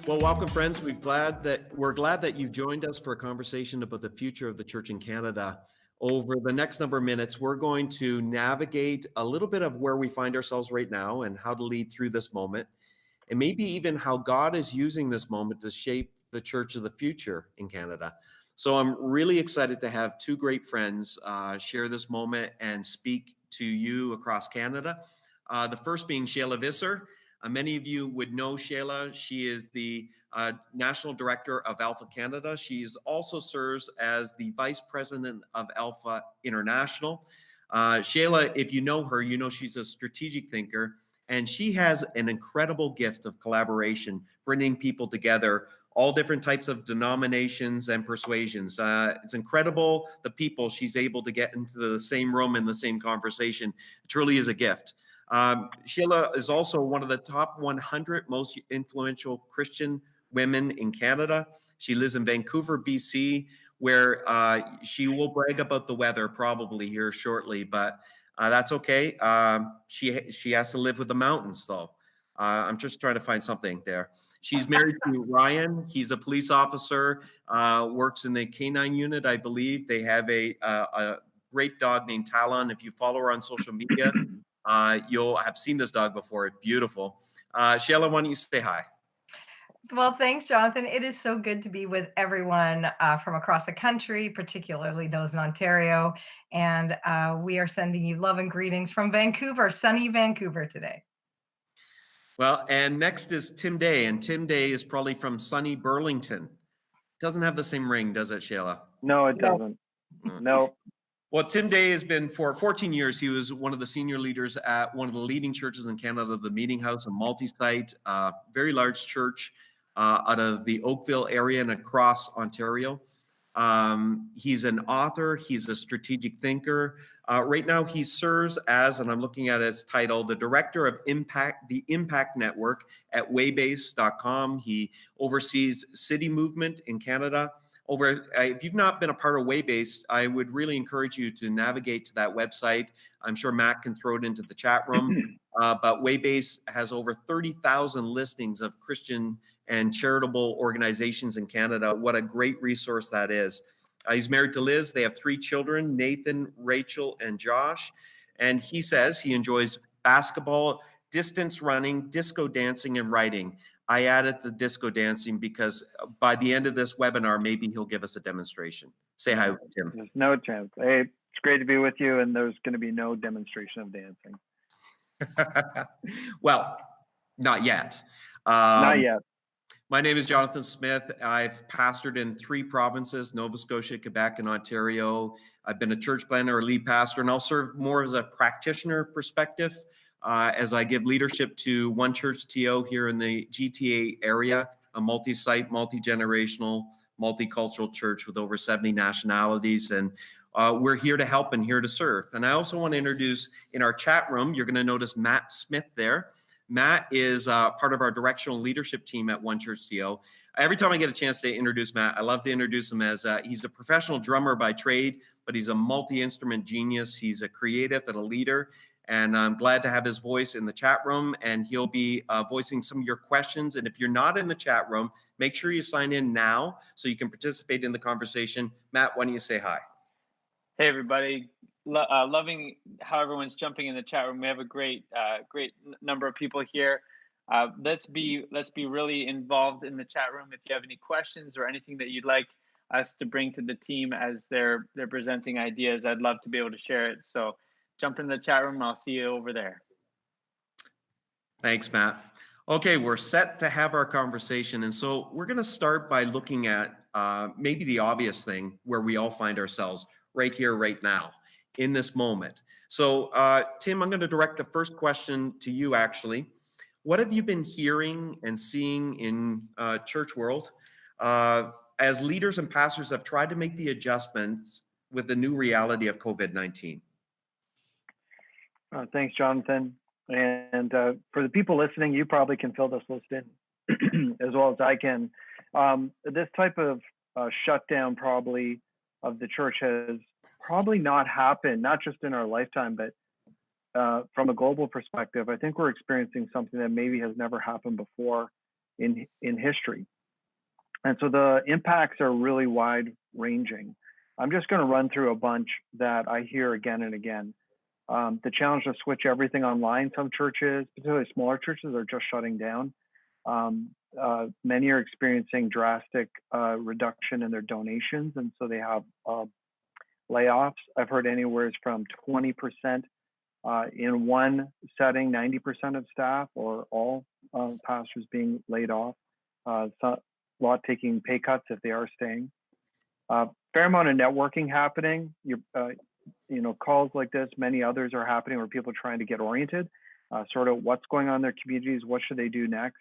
Well, welcome, friends. We're glad that you've joined us for a conversation about the future of the church in Canada. Over the next number of minutes, we're going to navigate a little bit of where we find ourselves right now and how to lead through this moment, and maybe even how God is using this moment to shape the church of the future in Canada. So I'm really excited to have two great friends share this moment and speak to you across Canada. The first being Shaila Visser. Many of you would know Shaila. She is the National Director of Alpha Canada. She also serves as the Vice President of Alpha International. Shaila, if you know her, you know she's a strategic thinker, and she has an incredible gift of collaboration, bringing people together, all different types of denominations and persuasions. It's incredible the people she's able to get into the same room in the same conversation. It truly is a gift. Shaila is also one of the top 100 most influential Christian women in Canada. She lives in Vancouver, BC, where she will brag about the weather probably here shortly, but that's okay. She has to live with the mountains, though. I'm just trying to find something there. She's married to Ryan. He's a police officer, works in the K9 unit, I believe. They have a great dog named Talon. If you follow her on social media, you'll have seen this dog before. It's beautiful. Shaila, why don't you say hi? Well, thanks, Jonathan. It is so good to be with everyone from across the country, particularly those in Ontario. And we are sending you love and greetings from Vancouver, sunny Vancouver today. Well, and next is Tim Day, and Tim Day is probably from sunny Burlington. Doesn't have the same ring, does it, Shaila? No, it No. doesn't. Mm. No. Well, Tim Day has been for 14 years. He was one of the senior leaders at one of the leading churches in Canada, the Meeting House, a multi-site, very large church out of the Oakville area and across Ontario. He's an author. He's a strategic thinker. Right now, he serves as, and I'm looking at his title, the Director of the Impact Network at Waybase.com. He oversees City Movement in Canada. If you've not been a part of Waybase, I would really encourage you to navigate to that website. I'm sure Matt can throw it into the chat room. But Waybase has over 30,000 listings of Christian and charitable organizations in Canada. What a great resource that is. He's married to Liz. They have 3 children, Nathan, Rachel, and Josh. And he says he enjoys basketball, distance running, disco dancing, and writing. I added the disco dancing because by the end of this webinar, maybe he'll give us a demonstration. Say hi, Tim. There's no chance. Hey, it's great to be with you, and there's going to be no demonstration of dancing. Well, not yet. Not yet. My name is Jonathan Smith. I've pastored in 3 provinces, Nova Scotia, Quebec, and Ontario. I've been a church planner, a lead pastor, and I'll serve more as a practitioner perspective as I give leadership to OneChurch.to here in the GTA area, a multi-site, multi-generational, multicultural church with over 70 nationalities. And we're here to help and here to serve. And I also want to introduce in our chat room, you're going to notice Matt Smith there. Matt is part of our directional leadership team at OneChurch.to. Every time I get a chance to introduce Matt, I love to introduce him as he's a professional drummer by trade, but he's a multi-instrument genius. He's a creative and a leader, and I'm glad to have his voice in the chat room, and he'll be voicing some of your questions. And if you're not in the chat room, make sure you sign in now so you can participate in the conversation. Matt, why don't you say hi? Hey, everybody. Loving how everyone's jumping in the chat room. We have a great number of people here. Let's be really involved in the chat room. If you have any questions or anything that you'd like us to bring to the team as they're presenting ideas, I'd love to be able to share it. So jump in the chat room. I'll see you over there. Thanks, Matt. Okay, we're set to have our conversation. And so we're going to start by looking at maybe the obvious thing where we all find ourselves right here, right now, in this moment. So, Tim, I'm going to direct the first question to you, actually. What have you been hearing and seeing in church world as leaders and pastors have tried to make the adjustments with the new reality of COVID-19? Thanks, Jonathan. And for the people listening, you probably can fill this list in as well as I can. This type of shutdown probably of the church has probably not happened, not just in our lifetime, but from a global perspective. I think we're experiencing something that maybe has never happened before. in history. And so the impacts are really wide ranging. I'm just going to run through a bunch that I hear again and again. The challenge to switch everything online. Some churches, particularly smaller churches, are just shutting down. Many are experiencing drastic reduction in their donations, and so they have layoffs. I've heard anywhere from 20% in one setting, 90% of staff or all pastors being laid off. A lot taking pay cuts if they are staying. Fair amount of networking happening. Calls like this, many others are happening where people are trying to get oriented, sort of what's going on in their communities, what should they do next.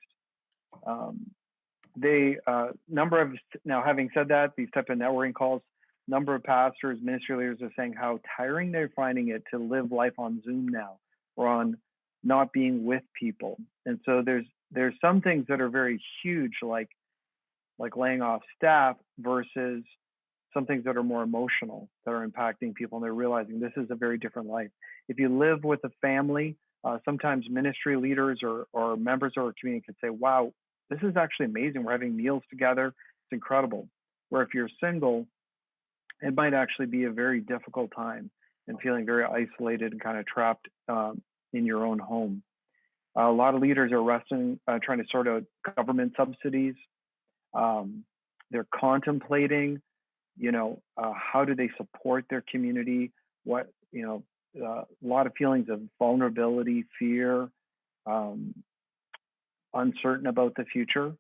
Now, having said that, these type of networking calls, number of pastors, ministry leaders are saying how tiring they're finding it to live life on Zoom now, or on not being with people. And so there's some things that are very huge, like laying off staff, versus some things that are more emotional, that are impacting people, and they're realizing this is a very different life. If you live with a family, sometimes ministry leaders or members of our community can say, wow, this is actually amazing. We're having meals together. It's incredible. Where if you're single, it might actually be a very difficult time and feeling very isolated and kind of trapped in your own home. A lot of leaders are trying to sort out government subsidies. They're contemplating, how do they support their community? A lot of feelings of vulnerability, fear, uncertain about the future.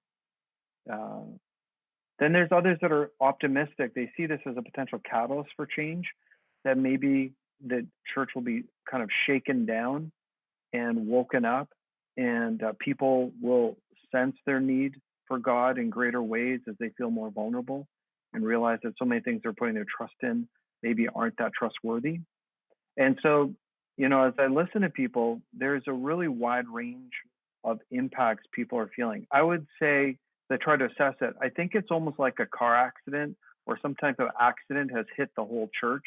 Then there's others that are optimistic. They see this as a potential catalyst for change, that maybe the church will be kind of shaken down and woken up, and people will sense their need for God in greater ways as they feel more vulnerable and realize that so many things they're putting their trust in maybe aren't that trustworthy. And so, as I listen to people, there's a really wide range of impacts people are feeling. I would say, that try to assess it, I think it's almost like a car accident or some type of accident has hit the whole church,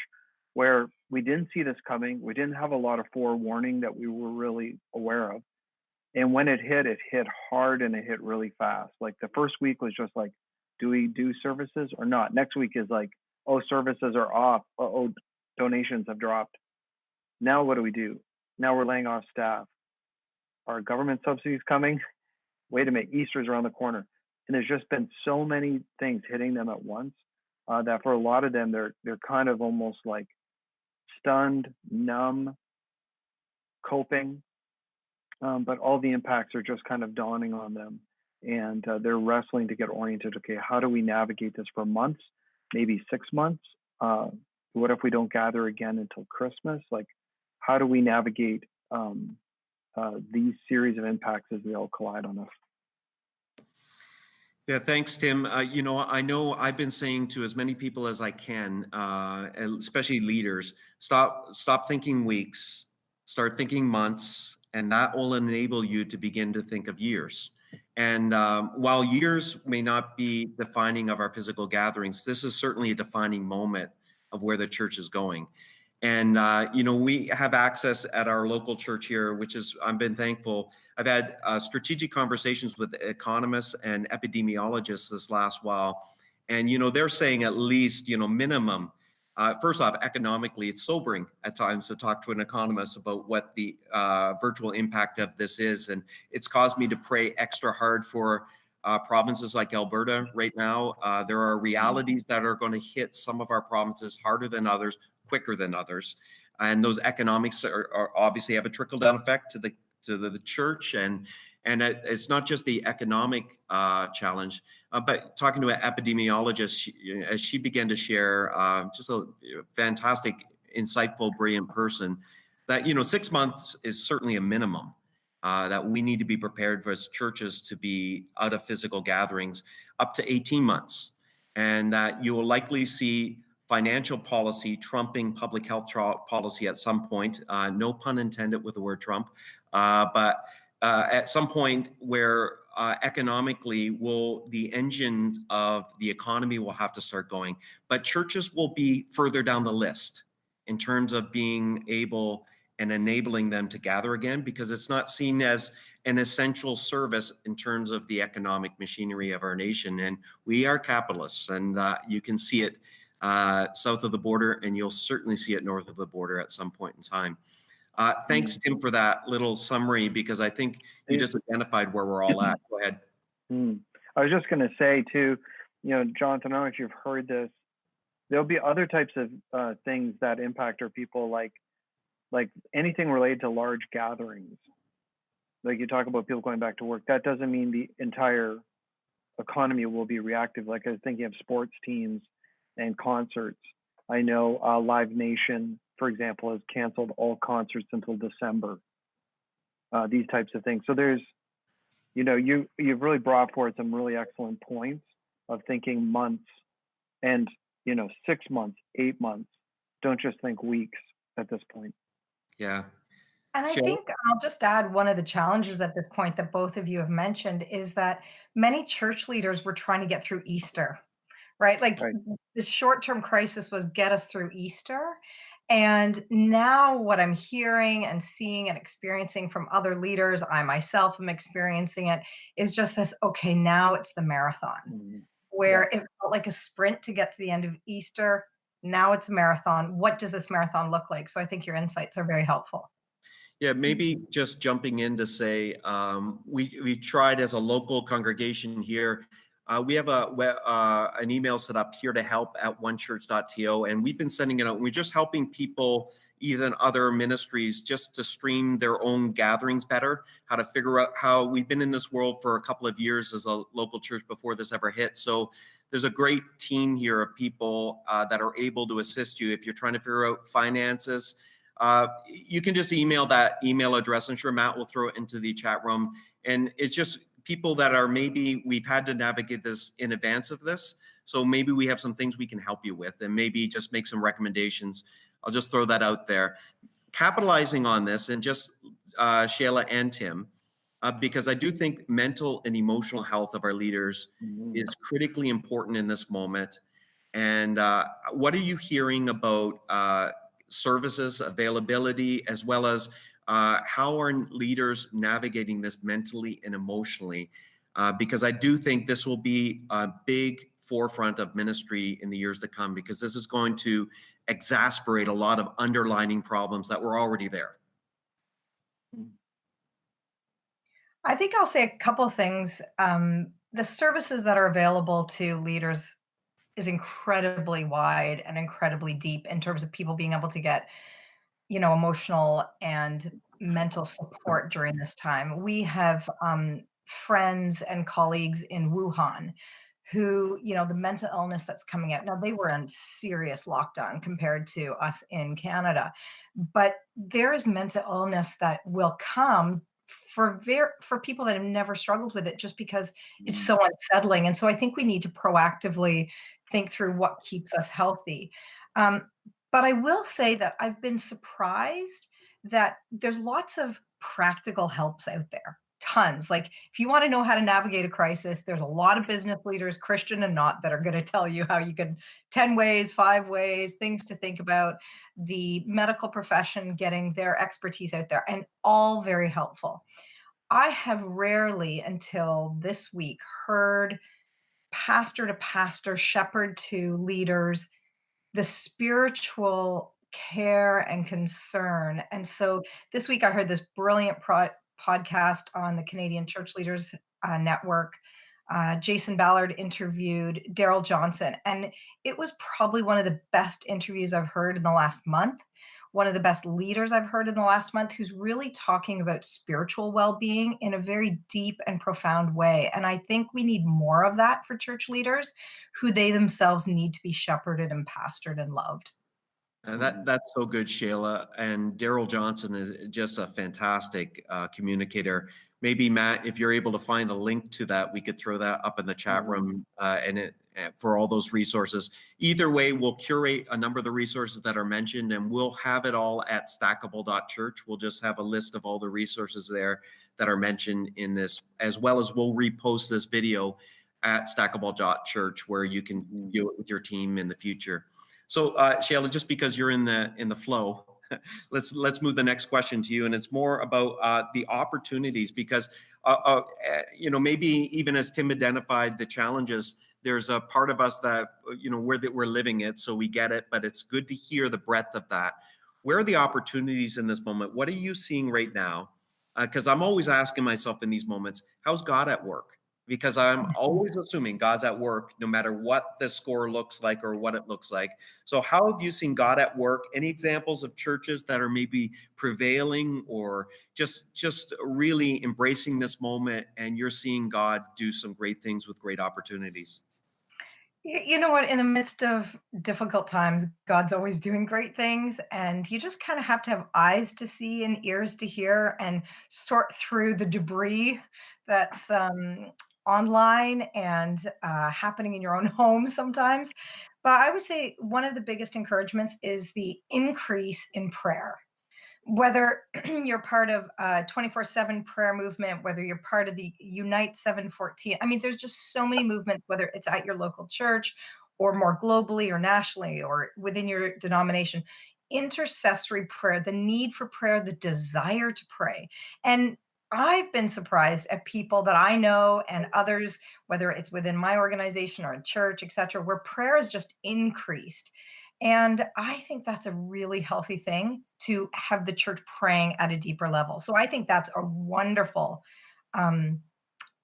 where we didn't see this coming. We didn't have a lot of forewarning that we were really aware of. And when it hit hard, and it hit really fast. Like the first week was just like, do we do services or not? Next week is like, oh, services are off. Oh, donations have dropped. Now what do we do? Now we're laying off staff. Are government subsidies coming? Wait a minute, Easter's around the corner. And there's just been so many things hitting them at once that for a lot of them, they're kind of almost like stunned, numb, coping. But all the impacts are just kind of dawning on them, and they're wrestling to get oriented. Okay, how do we navigate this for months, maybe 6 months? What if we don't gather again until Christmas? Like, how do we navigate these series of impacts as they all collide on us? Yeah, thanks, Tim. I know I've been saying to as many people as I can, and especially leaders, stop thinking weeks, start thinking months, and that will enable you to begin to think of years. And while years may not be defining of our physical gatherings, this is certainly a defining moment of where the church is going. And we have access at our local church here, which is, I've been thankful. I've had strategic conversations with economists and epidemiologists this last while, and they're saying at least minimum. First off, economically, it's sobering at times to talk to an economist about what the virtual impact of this is, and it's caused me to pray extra hard for provinces like Alberta right now. There are realities that are going to hit some of our provinces harder than others, quicker than others, and those economics are obviously have a trickle down effect to the church, and it's not just the economic challenge, but talking to an epidemiologist, as she began to share, just a fantastic, insightful, brilliant person, that 6 months is certainly a minimum. That we need to be prepared for as churches to be out of physical gatherings up to 18 months. And that you will likely see financial policy trumping public health policy at some point, no pun intended with the word Trump, but at some point where economically the engine of the economy will have to start going. But churches will be further down the list in terms of being able and enabling them to gather again, because it's not seen as an essential service in terms of the economic machinery of our nation. And we are capitalists, and you can see it south of the border, and you'll certainly see it north of the border at some point in time. Thanks, Tim, for that little summary, because I think you just identified where we're all at. Go ahead. I was just going to say too, Jonathan, I don't know if you've heard this, there'll be other types of things that impact our people, like anything related to large gatherings. Like you talk about people going back to work, that doesn't mean the entire economy will be reactive. Like I was thinking of sports teams and concerts. I know Live Nation, for example, has canceled all concerts until December. These types of things. So there's, you've really brought forward some really excellent points of thinking months and, 6 months, 8 months. Don't just think weeks at this point. Yeah. And I think I'll just add, one of the challenges at this point that both of you have mentioned is that many church leaders were trying to get through Easter, right? Like Right. the short-term crisis was get us through Easter. And now what I'm hearing and seeing and experiencing from other leaders, I myself am experiencing it, is just this, okay, now it's the marathon, where it felt like a sprint to get to the end of Easter. Now it's a marathon. What does this marathon look like? So I think your insights are very helpful. Yeah, maybe just jumping in to say, we tried as a local congregation here. We have an email set up here to help at OneChurch.to, and we've been sending it out. We're just helping people, even other ministries, just to stream their own gatherings better, how to figure out how we've been in this world for a couple of years as a local church before this ever hit. So there's a great team here of people that are able to assist you if you're trying to figure out finances. You can just email that email address. I'm sure Matt will throw it into the chat room. And it's just people that are, maybe we've had to navigate this in advance of this. So maybe we have some things we can help you with, and maybe just make some recommendations. I'll just throw that out there. Capitalizing on this, and just Shaila and Tim, because I do think mental and emotional health of our leaders is critically important in this moment. And what are you hearing about services availability, as well as how are leaders navigating this mentally and emotionally? Because I do think this will be a big forefront of ministry in the years to come, because this is going to exacerbate a lot of underlying problems that were already there. I think I'll say a couple things. The services that are available to leaders is incredibly wide and incredibly deep in terms of people being able to get, emotional and mental support during this time. We have friends and colleagues in Wuhan who, the mental illness that's coming out. Now, they were in serious lockdown compared to us in Canada, but there is mental illness that will come for people that have never struggled with it, just because it's so unsettling. And so I think we need to proactively think through what keeps us healthy. But I will say that I've been surprised that there's lots of practical helps out there. Tons. Like, if you want to know how to navigate a crisis, there's a lot of business leaders, Christian and not, that are going to tell you how you can 10 ways, 5 ways, things to think about. The medical profession getting their expertise out there, and all very helpful. I have rarely until this week heard pastor to pastor, shepherd to leaders, the spiritual care and concern. And so this week I heard this brilliant podcast on the Canadian Church Leaders Network. Jason Ballard interviewed Daryl Johnson, and it was probably one of the best interviews I've heard in the last month. One of the best leaders I've heard in the last month, who's really talking about spiritual well-being in a very deep and profound way. And I think we need more of that for church leaders, who they themselves need to be shepherded and pastored and loved. That's so good, Shaila. And Daryl Johnson is just a fantastic communicator. Maybe, Matt, if you're able to find a link to that, we could throw that up in the chat room for all those resources. Either way, we'll curate a number of the resources that are mentioned, and we'll have it all at stackable.church. We'll just have a list of all the resources there that are mentioned in this, as well as we'll repost this video at stackable.church, where you can view it with your team in the future. So Shaila, just because you're in the flow, let's move the next question to you, and it's more about the opportunities, because maybe even as Tim identified the challenges, there's a part of us that we're living it, so we get it. But it's good to hear the breadth of that. Where are the opportunities in this moment? What are you seeing right now? Because I'm always asking myself in these moments, how's God at work? Because I'm always assuming God's at work, no matter what the score looks like or what it looks like. So how have you seen God at work? Any examples of churches that are maybe prevailing or just really embracing this moment, and you're seeing God do some great things with great opportunities? You know what? In the midst of difficult times, God's always doing great things. And you just kind of have to have eyes to see and ears to hear and sort through the debris that's online and happening in your own home sometimes. But I would say one of the biggest encouragements is the increase in prayer, whether you're part of a 24/7 prayer movement, whether you're part of the Unite 714. I mean, there's just so many movements, whether it's at your local church or more globally or nationally or within your denomination. Intercessory prayer, the need for prayer, the desire to pray. And I've been surprised at people that I know and others, whether it's within my organization or a church, et cetera, where prayer has just increased. And I think that's a really healthy thing to have the church praying at a deeper level. So I think that's a wonderful um,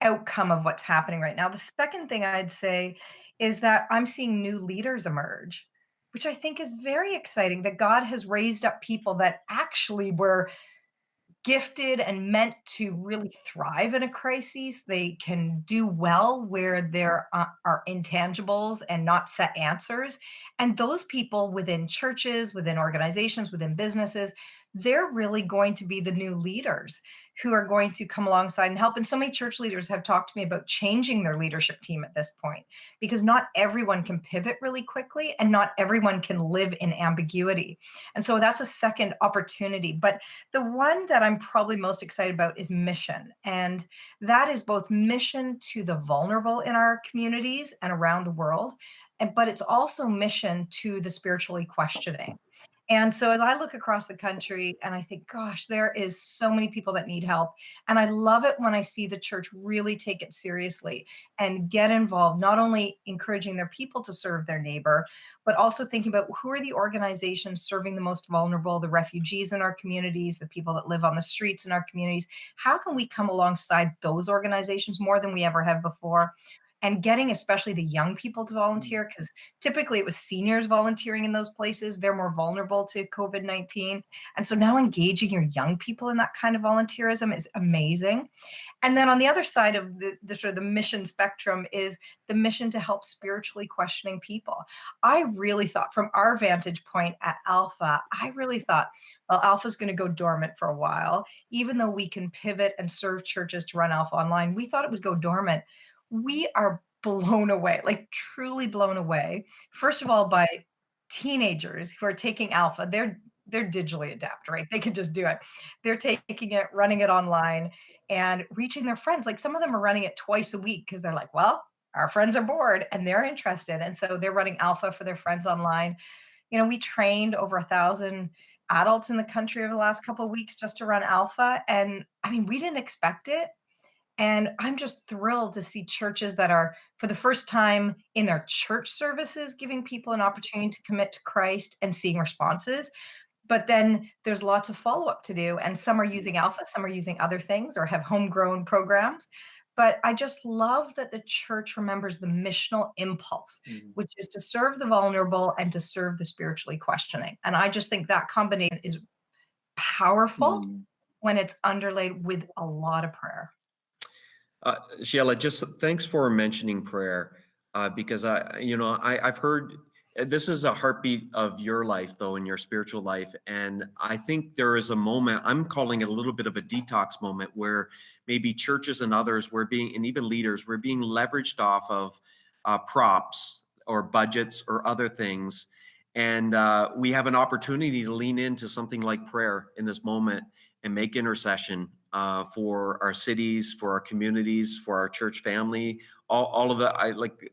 outcome of what's happening right now. The second thing I'd say is that I'm seeing new leaders emerge, which I think is very exciting, that God has raised up people that actually were gifted and meant to really thrive in a crisis. They can do well where there are intangibles and not set answers. And those people within churches, within organizations, within businesses, they're really going to be the new leaders who are going to come alongside and help. And so many church leaders have talked to me about changing their leadership team at this point, because not everyone can pivot really quickly and not everyone can live in ambiguity. And so that's a second opportunity. But the one that I'm probably most excited about is mission. And that is both mission to the vulnerable in our communities and around the world, but it's also mission to the spiritually questioning. And so as I look across the country and I think, gosh, there is so many people that need help. And I love it when I see the church really take it seriously and get involved, not only encouraging their people to serve their neighbor, but also thinking about who are the organizations serving the most vulnerable, the refugees in our communities, the people that live on the streets in our communities. How can we come alongside those organizations more than we ever have before? And getting especially the young people to volunteer, because typically it was seniors volunteering in those places. They're more vulnerable to COVID-19. And so now engaging your young people in that kind of volunteerism is amazing. And then on the other side of the sort of the mission spectrum is the mission to help spiritually questioning people. I really thought from our vantage point at Alpha, I really thought, well, Alpha's going to go dormant for a while. Even though we can pivot and serve churches to run Alpha online, we thought it would go dormant. We are blown away, like truly blown away. First of all, by teenagers who are taking Alpha. They're digitally adept, right? They can just do it. They're taking it, running it online, and reaching their friends. Like some of them are running it twice a week because they're like, well, our friends are bored and they're interested. And so they're running Alpha for their friends online. We trained over 1,000 adults in the country over the last couple of weeks just to run Alpha. And I mean, we didn't expect it. And I'm just thrilled to see churches that are, for the first time in their church services, giving people an opportunity to commit to Christ and seeing responses. But then there's lots of follow up to do. And some are using Alpha, some are using other things or have homegrown programs. But I just love that the church remembers the missional impulse, which is to serve the vulnerable and to serve the spiritually questioning. And I just think that combination is powerful when it's underlaid with a lot of prayer. Sheila, just thanks for mentioning prayer, because I've heard this is a heartbeat of your life, though, in your spiritual life, and I think there is a moment. I'm calling it a little bit of a detox moment where maybe churches and others were being, and even leaders, were being leveraged off of props or budgets or other things, and we have an opportunity to lean into something like prayer in this moment and make intercession for our cities, for our communities, for our church family, all of that.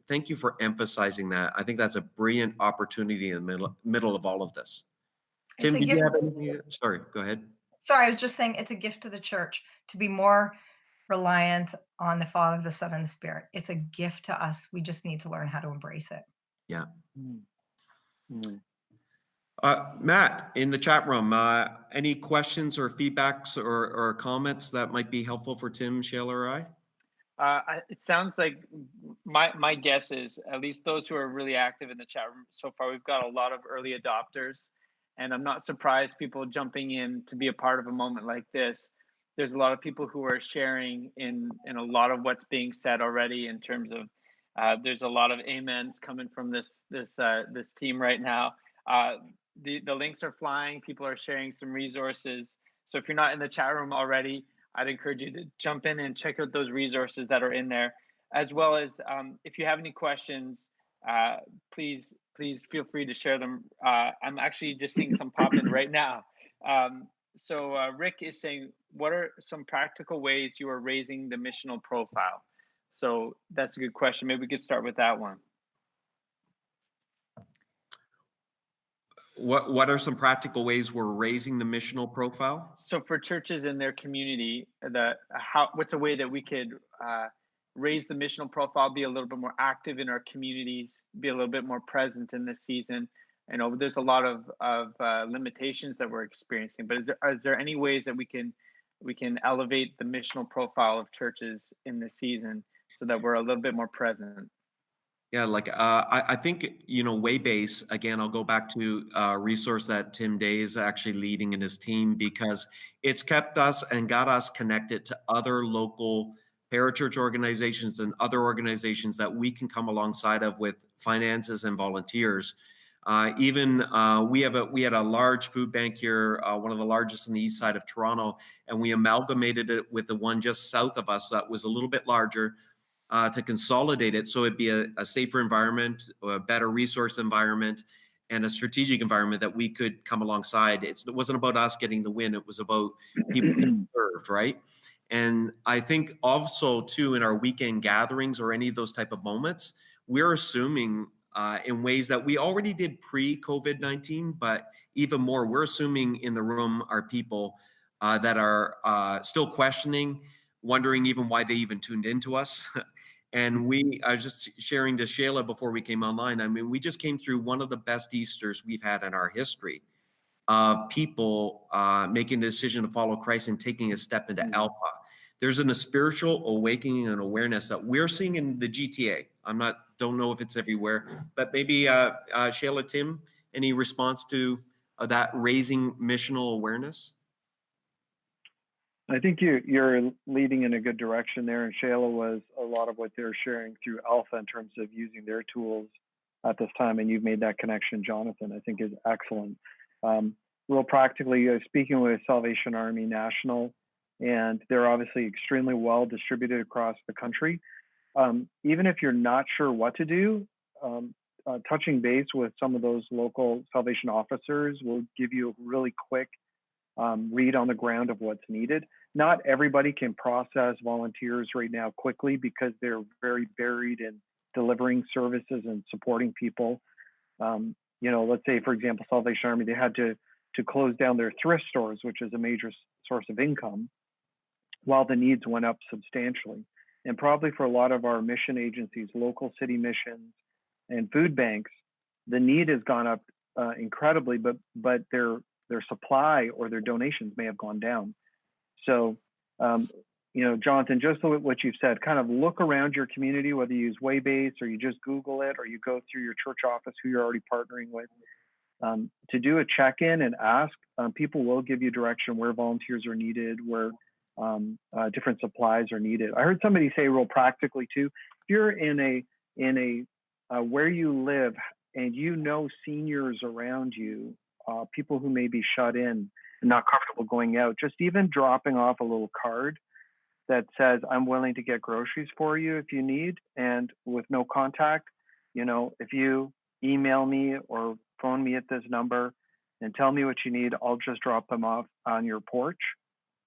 Thank you for emphasizing that. I think that's a brilliant opportunity in the middle of all of this. It's Tim, a did you gift. have anything? Sorry, go ahead. Sorry, I was just saying it's a gift to the church to be more reliant on the Father, the Son, and the Spirit. It's a gift to us. We just need to learn how to embrace it. Yeah. Mm, mm. Matt, in the chat room, any questions or feedbacks or comments that might be helpful for Tim, Shaila, or I? It sounds like my guess is at least those who are really active in the chat room so far, we've got a lot of early adopters, and I'm not surprised people jumping in to be a part of a moment like this. There's a lot of people who are sharing in a lot of what's being said already in terms of there's a lot of amens coming from this team right now. The links are flying. People are sharing some resources. So if you're not in the chat room already, I'd encourage you to jump in and check out those resources that are in there, as well as if you have any questions, please feel free to share them. I'm actually just seeing some pop in right now. So Rick is saying, what are some practical ways you are raising the missional profile? So that's a good question. Maybe we could start with that one. What are some practical ways we're raising the missional profile? So for churches in their community, what's a way that we could raise the missional profile, be a little bit more active in our communities, be a little bit more present in this season? I know there's a lot of limitations that we're experiencing, but is there any ways that we can elevate the missional profile of churches in this season so that we're a little bit more present? Yeah, like I think, Waybase, again, I'll go back to a resource that Tim Day is actually leading in his team, because it's kept us and got us connected to other local parachurch organizations and other organizations that we can come alongside of with finances and volunteers. We had a large food bank here, one of the largest in the east side of Toronto, and we amalgamated it with the one just south of us that was a little bit larger, to consolidate it so it'd be a safer environment, a better resource environment, and a strategic environment that we could come alongside. It wasn't about us getting the win. It was about people getting served, right? And I think also too, in our weekend gatherings or any of those type of moments, we're assuming in ways that we already did pre-COVID-19, but even more, we're assuming in the room are people that are still questioning, wondering even why they even tuned into us. And I was just sharing to Shaila before we came online. I mean, we just came through one of the best Easters we've had in our history of people making the decision to follow Christ and taking a step into Alpha. There's a spiritual awakening and awareness that we're seeing in the GTA. Don't know if it's everywhere, but maybe Shaila, Tim, any response to that raising missional awareness? I think you're leading in a good direction there, and Shaila was a lot of what they're sharing through Alpha in terms of using their tools at this time, and you've made that connection, Jonathan. I think is excellent. Real practically, speaking with Salvation Army National, and they're obviously extremely well distributed across the country. Even if you're not sure what to do, touching base with some of those local Salvation officers will give you a really quick read on the ground of what's needed. Not everybody can process volunteers right now quickly because they're very buried in delivering services and supporting people. Let's say, for example, Salvation Army, they had to close down their thrift stores, which is a major source of income, while the needs went up substantially. And probably for a lot of our mission agencies, local city missions and food banks, the need has gone up incredibly, but their supply or their donations may have gone down. So, Jonathan, just what you've said, kind of look around your community, whether you use Waybase or you just Google it or you go through your church office who you're already partnering with, to do a check-in and ask. People will give you direction where volunteers are needed, where different supplies are needed. I heard somebody say real practically too, if you're in a where you live and seniors around you, people who may be shut in and not comfortable going out, just even dropping off a little card that says, I'm willing to get groceries for you if you need, and with no contact. If you email me or phone me at this number and tell me what you need, I'll just drop them off on your porch.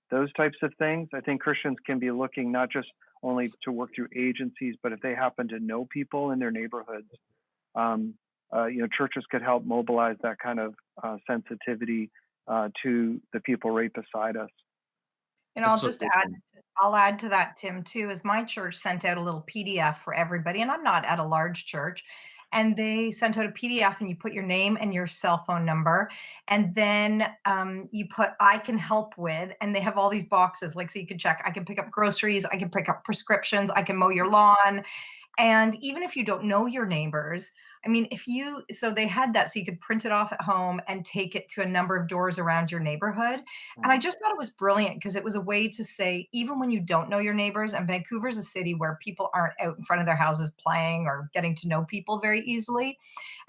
Those types of things. I think Christians can be looking not just only to work through agencies, but if they happen to know people in their neighborhoods, churches could help mobilize that kind of sensitivity to the people right beside us. And That's so good, Tim. I'll add to that, Tim, too, is my church sent out a little PDF for everybody, and I'm not at a large church. And they sent out a PDF, and you put your name and your cell phone number, and then you put "I can help with," and they have all these boxes, like so you can check. I can pick up groceries, I can pick up prescriptions, I can mow your lawn, and even if you don't know your neighbors, I mean, so they had that so you could print it off at home and take it to a number of doors around your neighborhood. And I just thought it was brilliant because it was a way to say, even when you don't know your neighbors, and Vancouver's a city where people aren't out in front of their houses playing or getting to know people very easily.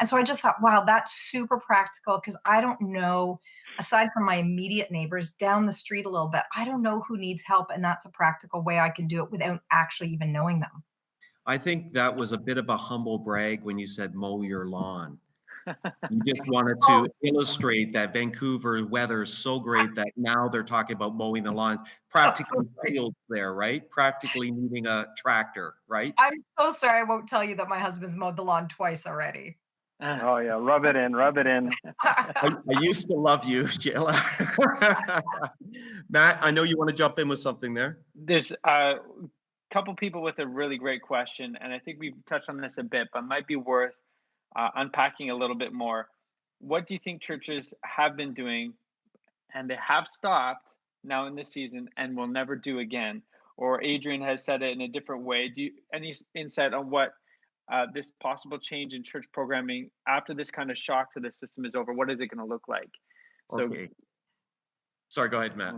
And so I just thought, wow, that's super practical because I don't know, aside from my immediate neighbors down the street a little bit, I don't know who needs help. And that's a practical way I can do it without actually even knowing them. I think that was a bit of a humble brag when you said mow your lawn. You just wanted Oh, to illustrate that Vancouver weather is so great that now they're talking about mowing the lawns, practically absolutely. fields there, right? Practically needing a tractor, right? I'm so sorry. I won't tell you that my husband's mowed the lawn twice already. Oh yeah, rub it in, rub it in. I used to love you, Sheila. Matt, I know you want to jump in with something there. There's a couple people with a really great question, and I think we've touched on this a bit, but might be worth unpacking a little bit more. What do you think churches have been doing and they have stopped now in this season and will never do again? Or Adrian has said it in a different way. Do you any insight on what this possible change in church programming after this kind of shock to the system is over? What is it going to look like? So Okay. Sorry, go ahead, Matt.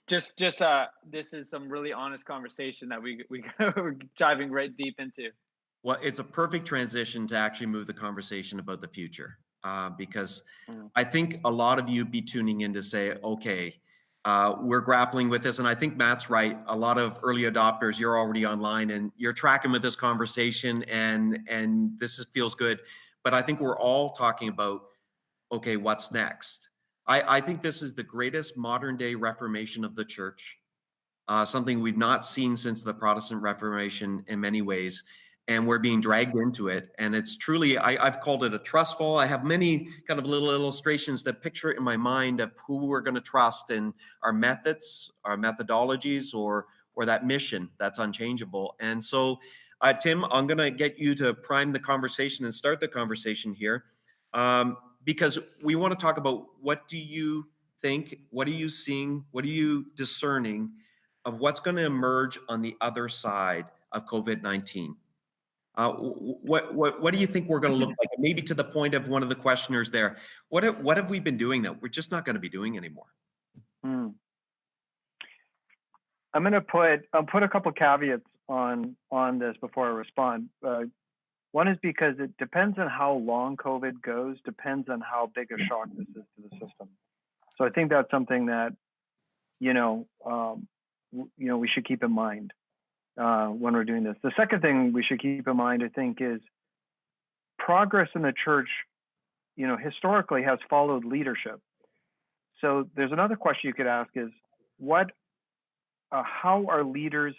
just this is some really honest conversation that we're diving right deep into. Well, it's a perfect transition to actually move the conversation about the future, because Mm. I think a lot of you be tuning in to say, okay, we're grappling with this. And I think Matt's right. A lot of early adopters, you're already online and you're tracking with this conversation and feels good. But I think we're all talking about, okay, what's next? I think this is the greatest modern day reformation of the church, something we've not seen since the Protestant Reformation in many ways. And we're being dragged into it. And it's truly, I've called it a trust fall. I have many kind of little illustrations that picture it in my mind of who we're going to trust in our methods, our methodologies, or that mission that's unchangeable. And so, Tim, I'm going to get you to prime the conversation and start the conversation here, because we want to talk about what do you think, what are you seeing, what are you discerning of what's going to emerge on the other side of COVID-19. What do you think we're going to look like? Maybe to the point of one of the questioners there. What have we been doing that we're just not going to be doing anymore? Hmm. I'll put a couple caveats on this before I respond. One is because it depends on how long COVID goes, depends on how big a shock this is to the system. So I think that's something that we should keep in mind when we're doing this. The second thing we should keep in mind, I think, is progress in the church, historically has followed leadership. So there's another question you could ask is, how are leaders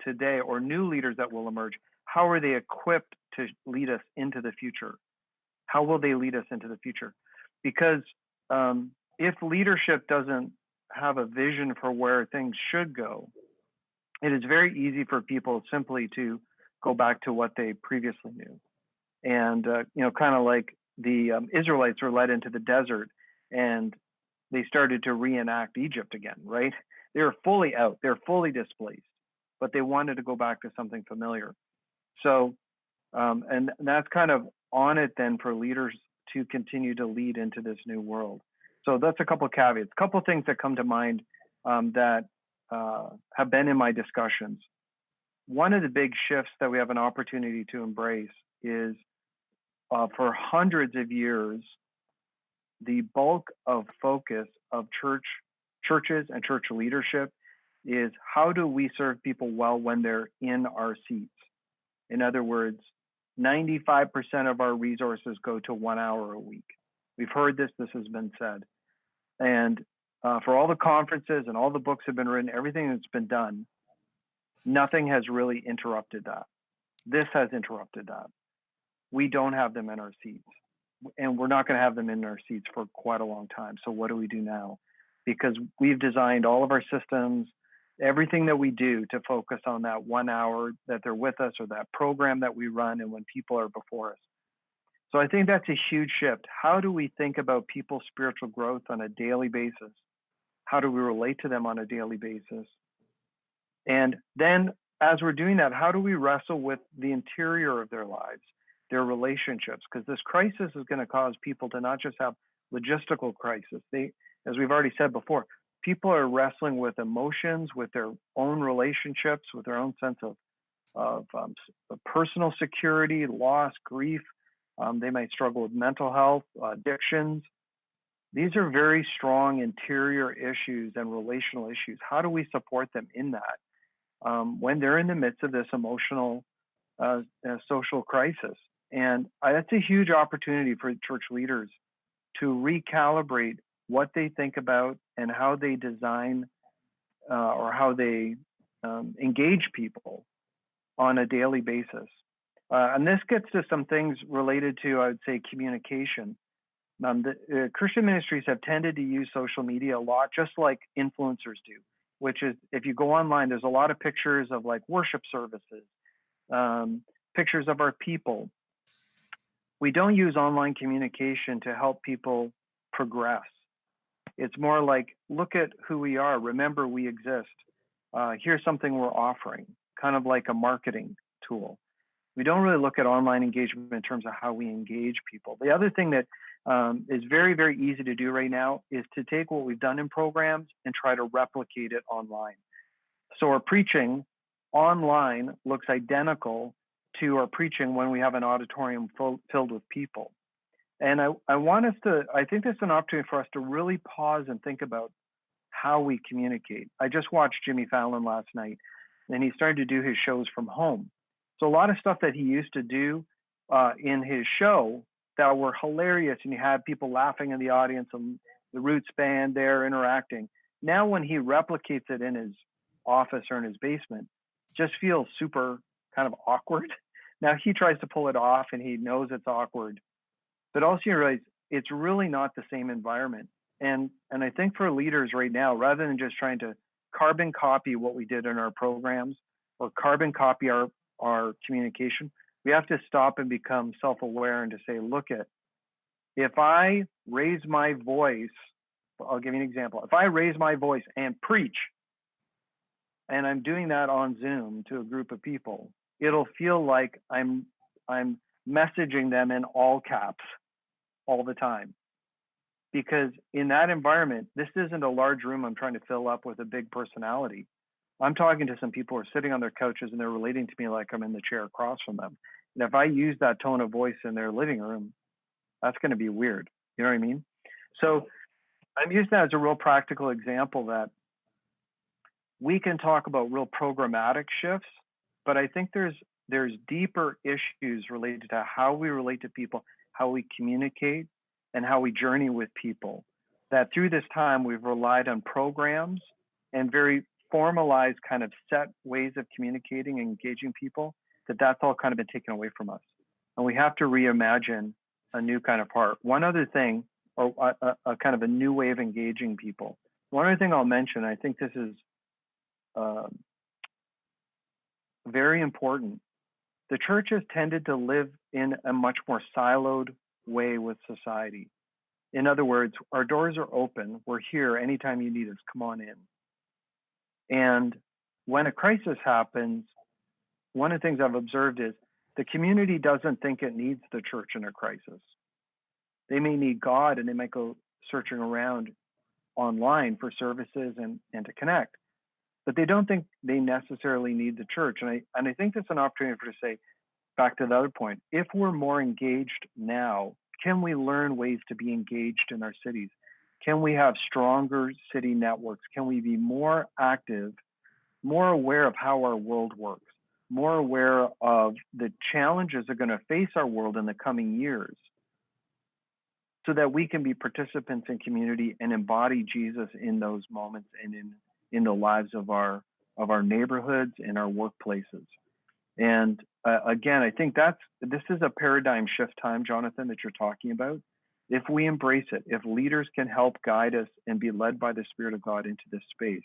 today, or new leaders that will emerge, how are they equipped to lead us into the future? How will they lead us into the future? Because if leadership doesn't have a vision for where things should go, it is very easy for people simply to go back to what they previously knew. And, kind of like the Israelites were led into the desert and they started to reenact Egypt again, right? They were fully out, they're fully displaced, but they wanted to go back to something familiar. So, and that's kind of on it then for leaders to continue to lead into this new world. So that's a couple of caveats, a couple of things that come to mind that have been in my discussions. One of the big shifts that we have an opportunity to embrace is for hundreds of years, the bulk of focus of churches and church leadership is how do we serve people well when they're in our seats? In other words, 95% of our resources go to 1 hour a week. We've heard this has been said. And for all the conferences and all the books have been written, everything that's been done, nothing has really interrupted that. This has interrupted that. We don't have them in our seats. and we're not going to have them in our seats for quite a long time. So what do we do now? Because we've designed all of our systems, everything that we do to focus on that 1 hour that they're with us, or that program that we run, and when people are before us. So I think that's a huge shift. How do we think about people's spiritual growth on a daily basis? How do we relate to them on a daily basis? And then as we're doing that, how do we wrestle with the interior of their lives, their relationships? Because this crisis is going to cause people to not just have logistical crisis. As we've already said before, people are wrestling with emotions, with their own relationships, with their own sense of personal security, loss, grief. They might struggle with mental health, addictions. These are very strong interior issues and relational issues. How do we support them in that when they're in the midst of this emotional social crisis? And that's a huge opportunity for church leaders to recalibrate what they think about and how they design or how they engage people on a daily basis. And this gets to some things related to, I would say, communication. Christian ministries have tended to use social media a lot, just like influencers do, which is, if you go online, there's a lot of pictures of like worship services, pictures of our people. We don't use online communication to help people progress. It's more like, look at who we are. Remember, we exist. Here's something we're offering, kind of like a marketing tool. We don't really look at online engagement in terms of how we engage people. The other thing that is very, very easy to do right now is to take what we've done in programs and try to replicate it online. So our preaching online looks identical to our preaching when we have an auditorium filled with people. And I think this is an opportunity for us to really pause and think about how we communicate. I just watched Jimmy Fallon last night, and he started to do his shows from home. So a lot of stuff that he used to do in his show that were hilarious, and you had people laughing in the audience and the Roots band there interacting. Now when he replicates it in his office or in his basement, just feels super kind of awkward. Now he tries to pull it off and he knows it's awkward, but also you realize it's really not the same environment. And I think for leaders right now, rather than just trying to carbon copy what we did in our programs or carbon copy our communication, we have to stop and become self-aware and to say, look, if I raise my voice, I'll give you an example. If I raise my voice and preach, and I'm doing that on Zoom to a group of people, it'll feel like I'm messaging them in all caps all the time. Because in that environment, this isn't a large room I'm trying to fill up with a big personality. I'm talking to some people who are sitting on their couches and they're relating to me like I'm in the chair across from them. And if I use that tone of voice in their living room, that's going to be weird. You know what I mean? So I'm using that as a real practical example that we can talk about real programmatic shifts, but I think there's deeper issues related to how we relate to people, how we communicate, and how we journey with people. That through this time, we've relied on programs and very formalized kind of set ways of communicating and engaging people, that's all kind of been taken away from us. And we have to reimagine a new kind of part. One other thing, or a kind of a new way of engaging people. One other thing I'll mention, I think this is very important. The church has tended to live in a much more siloed way with society. In other words, our doors are open. We're here anytime you need us. Come on in. And when a crisis happens, one of the things I've observed is the community doesn't think it needs the church in a crisis. They may need God and they might go searching around online for services and to connect, but they don't think they necessarily need the church. And I think that's an opportunity for to say, back to the other point, if we're more engaged now, can we learn ways to be engaged in our cities? Can we have stronger city networks? Can we be more active, more aware of how our world works, more aware of the challenges that are going to face our world in the coming years, so that we can be participants in community and embody Jesus in those moments and in the lives of our neighborhoods and our workplaces. And again, I think this is a paradigm shift time, Jonathan, that you're talking about. If we embrace it, if leaders can help guide us and be led by the Spirit of God into this space,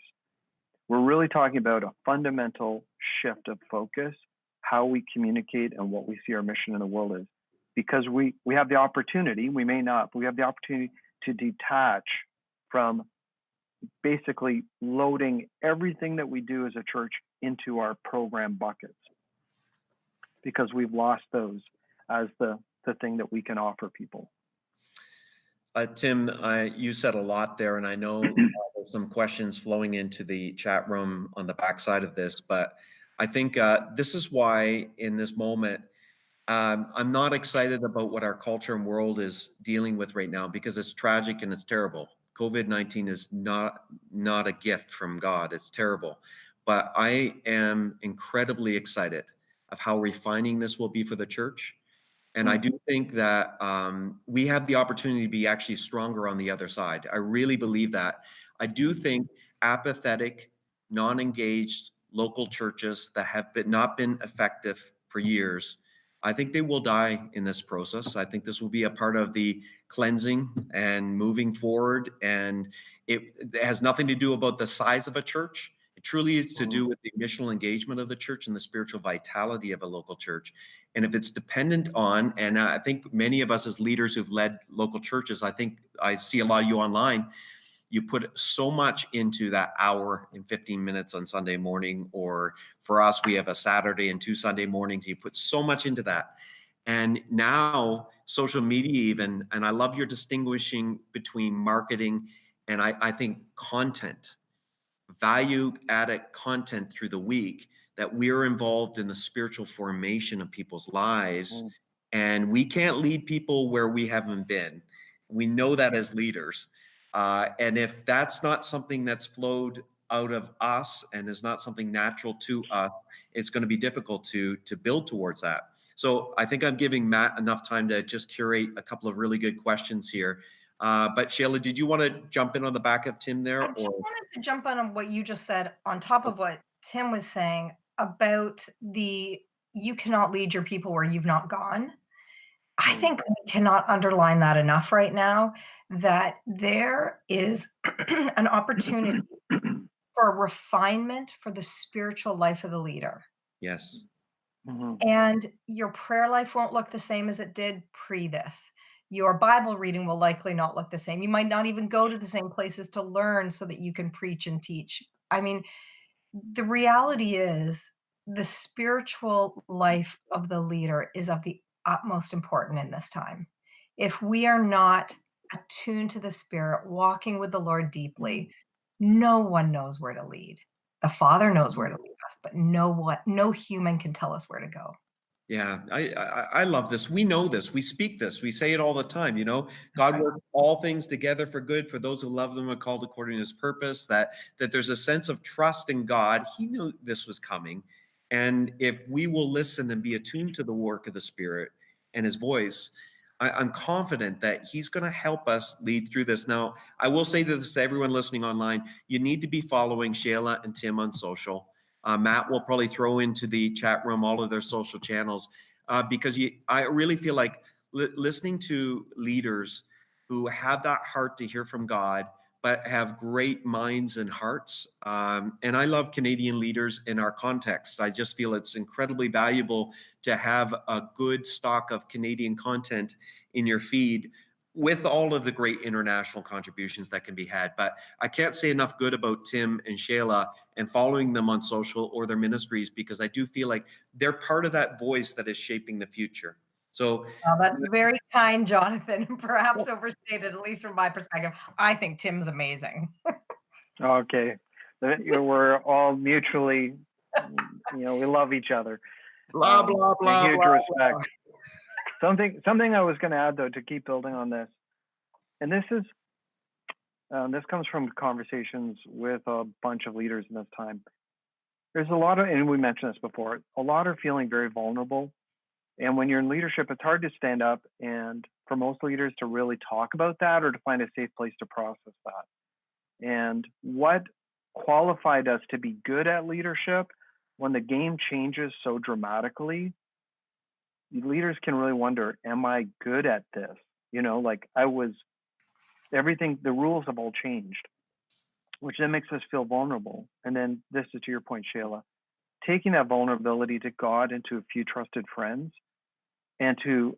we're really talking about a fundamental shift of focus, how we communicate and what we see our mission in the world is. Because we have the opportunity, we may not, but we have the opportunity to detach from basically loading everything that we do as a church into our program buckets, because we've lost those as the thing that we can offer people. Tim, you said a lot there, and I know there's some questions flowing into the chat room on the backside of this, but I think this is why in this moment, I'm not excited about what our culture and world is dealing with right now, because it's tragic and it's terrible. COVID-19 is not a gift from God. It's terrible. But I am incredibly excited of how refining this will be for the church. And I do think that we have the opportunity to be actually stronger on the other side. I really believe that. I do think apathetic, non-engaged local churches that have not been effective for years, I think they will die in this process. I think this will be a part of the cleansing and moving forward. And it has nothing to do about the size of a church. It truly is to do with the missional engagement of the church and the spiritual vitality of a local church. And if it's dependent on, and I think many of us as leaders who've led local churches, I think I see a lot of you online, you put so much into that hour and 15 minutes on Sunday morning, or for us, we have a Saturday and 2 Sunday mornings. You put so much into that. And now social media even, and I love your distinguishing between marketing and I think content, value added content through the week, that we're involved in the spiritual formation of people's lives. And we can't lead people where we haven't been. We know that as leaders. And if that's not something that's flowed out of us and is not something natural to us, it's going to be difficult to build towards that. So I think I'm giving Matt enough time to just curate a couple of really good questions here. But Shaila, did you want to jump in on the back of Tim there? I just wanted to jump on what you just said on top of what Tim was saying about you cannot lead your people where you've not gone. I think we cannot underline that enough right now, that there is an opportunity for refinement for the spiritual life of the leader. Yes. And your prayer life won't look the same as it did pre this. Your Bible reading will likely not look the same. You might not even go to the same places to learn so that you can preach and teach. I mean, the reality is the spiritual life of the leader is of the utmost importance in this time. If we are not attuned to the Spirit, walking with the Lord deeply, no one knows where to lead. The Father knows where to lead us, but no human can tell us where to go. Yeah, I love this. We know this. We speak this. We say it all the time. You know, God works all things together for good for those who love them and called according to His purpose. That there's a sense of trust in God. He knew this was coming, and if we will listen and be attuned to the work of the Spirit and His voice, I'm confident that He's going to help us lead through this. Now, I will say this to everyone listening online: you need to be following Shaila and Tim on social. Matt will probably throw into the chat room all of their social channels, because I really feel like listening to leaders who have that heart to hear from God, but have great minds and hearts. And I love Canadian leaders in our context. I just feel it's incredibly valuable to have a good stock of Canadian content in your feed, with all of the great international contributions that can be had. But I can't say enough good about Tim and Shaila and following them on social or their ministries, because I do feel like they're part of that voice that is shaping the future. So That's very kind, Jonathan, and perhaps overstated, at least from my perspective. I think Tim's amazing. Okay. We're all mutually, we love each other. blah, blah, blah, huge blah, respect. Something I was going to add, though, to keep building on this, and this comes from conversations with a bunch of leaders in this time. There's a lot of, and we mentioned this before, a lot are feeling very vulnerable. And when you're in leadership, it's hard to stand up and for most leaders to really talk about that, or to find a safe place to process that. And what qualified us to be good at leadership when the game changes so dramatically, leaders can really wonder, am I good at this? Like everything, the rules have all changed, which then makes us feel vulnerable. And then this is to your point, Shaila, taking that vulnerability to God and to a few trusted friends, and to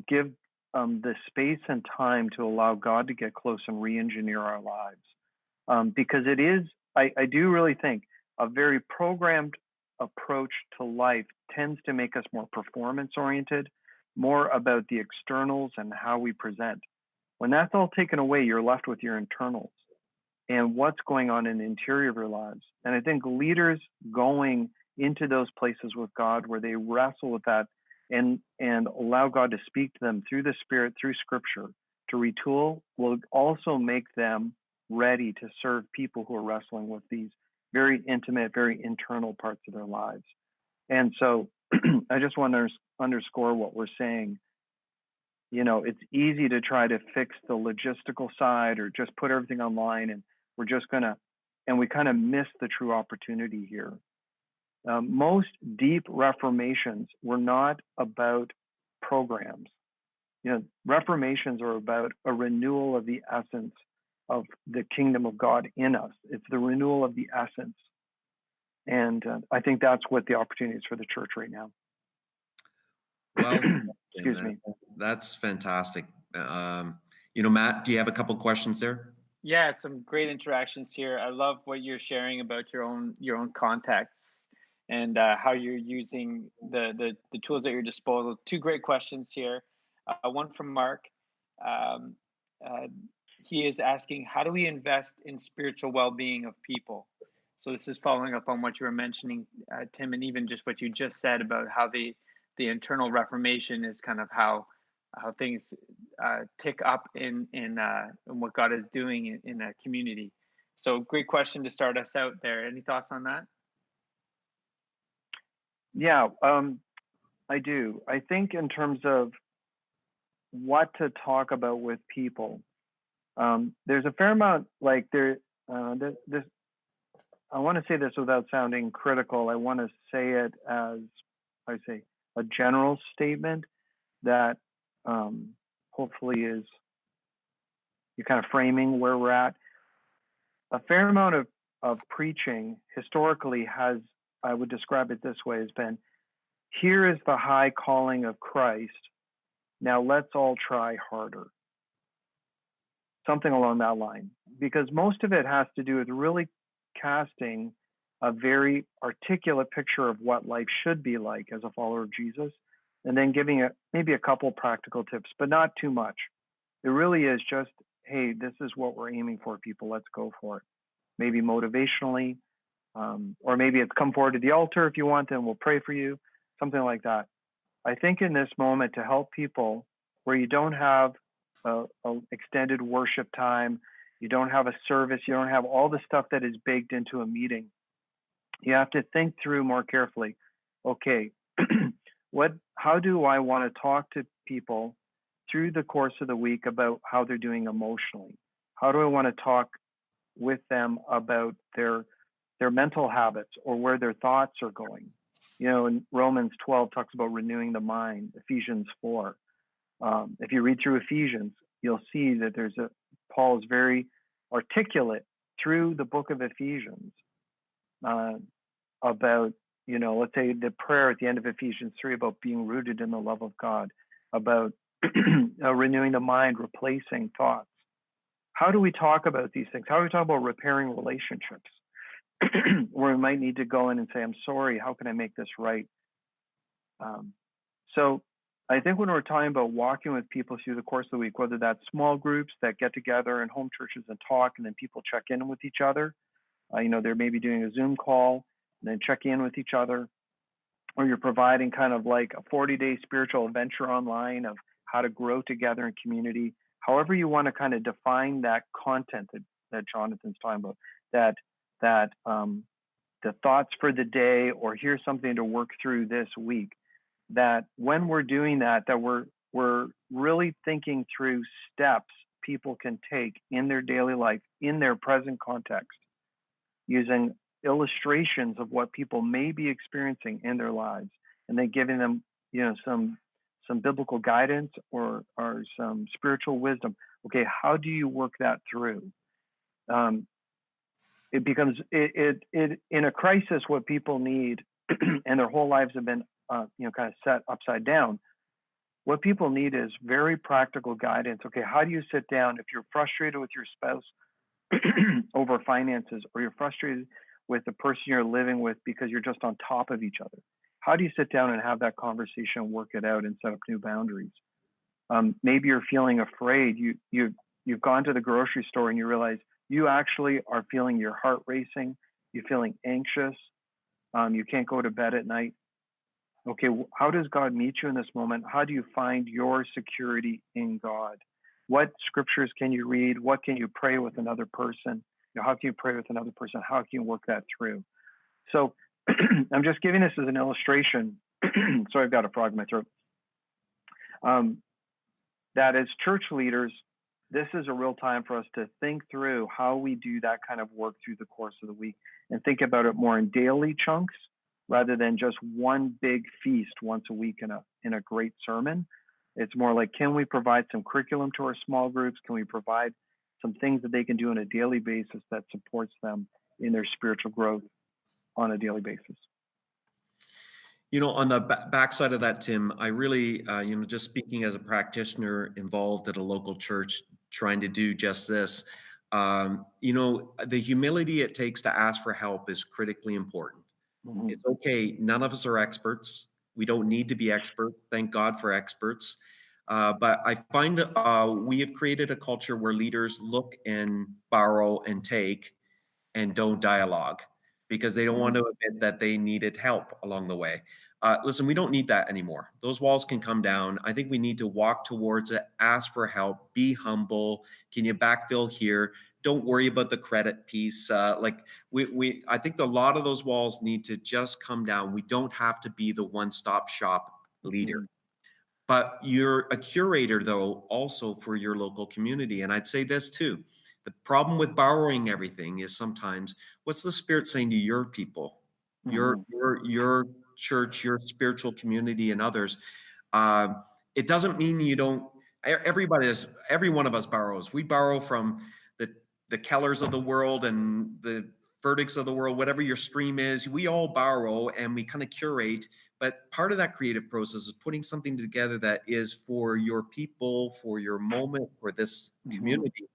give the space and time to allow God to get close and re-engineer our lives. Because it is, I do really think a very programmed approach to life tends to make us more performance oriented, more about the externals and how we present. When that's all taken away, you're left with your internals and what's going on in the interior of your lives. And I think leaders going into those places with God where they wrestle with that and allow God to speak to them through the Spirit, through Scripture, to retool, will also make them ready to serve people who are wrestling with these very intimate, very internal parts of their lives. And so I just want to underscore what we're saying. It's easy to try to fix the logistical side or just put everything online, and we kind of miss the true opportunity here. Most deep reformations were not about programs. Reformations are about a renewal of the essence of the kingdom of God in us. It's the renewal of the essence. And I think that's what the opportunity is for the church right now. Well, Excuse me. That's fantastic. Matt, do you have a couple questions there? Yeah, some great interactions here. I love what you're sharing about your own contexts and how you're using the tools at your disposal. Two great questions here. One from Mark. He is asking, how do we invest in spiritual well-being of people? So this is following up on what you were mentioning, Tim, and even just what you just said about how the internal reformation is kind of how things tick up in what God is doing in a community. So great question to start us out there. Any thoughts on that? Yeah, I do. I think in terms of what to talk about with people, there's a fair amount, like this. I want to say this without sounding critical. I want to say it as a general statement that hopefully is you're kind of framing where we're at. A fair amount of preaching historically has, I would describe it this way, has been, here is the high calling of Christ. Now let's all try harder. Something along that line. Because most of it has to do with really casting a very articulate picture of what life should be like as a follower of Jesus, and then giving maybe a couple practical tips, but not too much. It really is just, hey, this is what we're aiming for, people. Let's go for it. Maybe motivationally, or maybe it's come forward to the altar if you want, and we'll pray for you, something like that. I think in this moment, to help people where you don't have a extended worship time, you don't have a service, you don't have all the stuff that is baked into a meeting, you have to think through more carefully. Okay, how do I want to talk to people through the course of the week about how they're doing emotionally? How do I want to talk with them about their mental habits or where their thoughts are going? In Romans 12 talks about renewing the mind, Ephesians 4. If you read through Ephesians, you'll see that Paul is very articulate through the book of Ephesians about, let's say the prayer at the end of Ephesians 3 about being rooted in the love of God, about renewing the mind, replacing thoughts. How do we talk about these things? How do we talk about repairing relationships? Where we might need to go in and say, I'm sorry, how can I make this right? So I think when we're talking about walking with people through the course of the week, whether that's small groups that get together in home churches and talk, and then people check in with each other, they're maybe doing a Zoom call and then check in with each other, or you're providing kind of like a 40-day spiritual adventure online of how to grow together in community. However you want to kind of define that content that Jonathan's talking about, that the thoughts for the day, or here's something to work through this week, that when we're doing that we're really thinking through steps people can take in their daily life, in their present context, using illustrations of what people may be experiencing in their lives, and then giving them, some biblical guidance or some spiritual wisdom. Okay, how do you work that through? Um, it becomes it in a crisis, what people need, and their whole lives have been, kind of set upside down. What people need is very practical guidance. Okay, how do you sit down if you're frustrated with your spouse over finances, or you're frustrated with the person you're living with because you're just on top of each other? How do you sit down and have that conversation and work it out and set up new boundaries? Maybe you're feeling afraid. You've gone to the grocery store and you realize you actually are feeling your heart racing. You're feeling anxious. You can't go to bed at night. Okay, how does God meet you in this moment? How do you find your security in God? What scriptures can you read? What can you pray with another person? How can you pray with another person? How can you work that through? So I'm just giving this as an illustration. Sorry, I've got a frog in my throat. That as church leaders, this is a real time for us to think through how we do that kind of work through the course of the week, and think about it more in daily chunks rather than just one big feast once a week in a great sermon. It's more like, can we provide some curriculum to our small groups? Can we provide some things that they can do on a daily basis that supports them in their spiritual growth on a daily basis? On the backside of that, Tim, I really, just speaking as a practitioner involved at a local church, trying to do just this, the humility it takes to ask for help is critically important. Mhm. It's okay. None of us are experts. We don't need to be experts. Thank God for experts. But I find we have created a culture where leaders look and borrow and take and don't dialogue because they don't want to admit that they needed help along the way. Listen, we don't need that anymore. Those walls can come down. I think we need to walk towards it, ask for help, be humble. Can you backfill here? Don't worry about the credit piece. I think a lot of those walls need to just come down. We don't have to be the one-stop shop leader. Mhm. But you're a curator, though, also for your local community. And I'd say this too. The problem with borrowing everything is sometimes, what's the Spirit saying to your people, your Mhm. your church, your spiritual community, and others? Uh, it doesn't mean you don't. Every one of us borrows. We borrow from the Kellers of the world and the verdicts of the world, whatever your stream is. We all borrow and we kind of curate. But part of that creative process is putting something together that is for your people, for your moment, for this Mhm. community.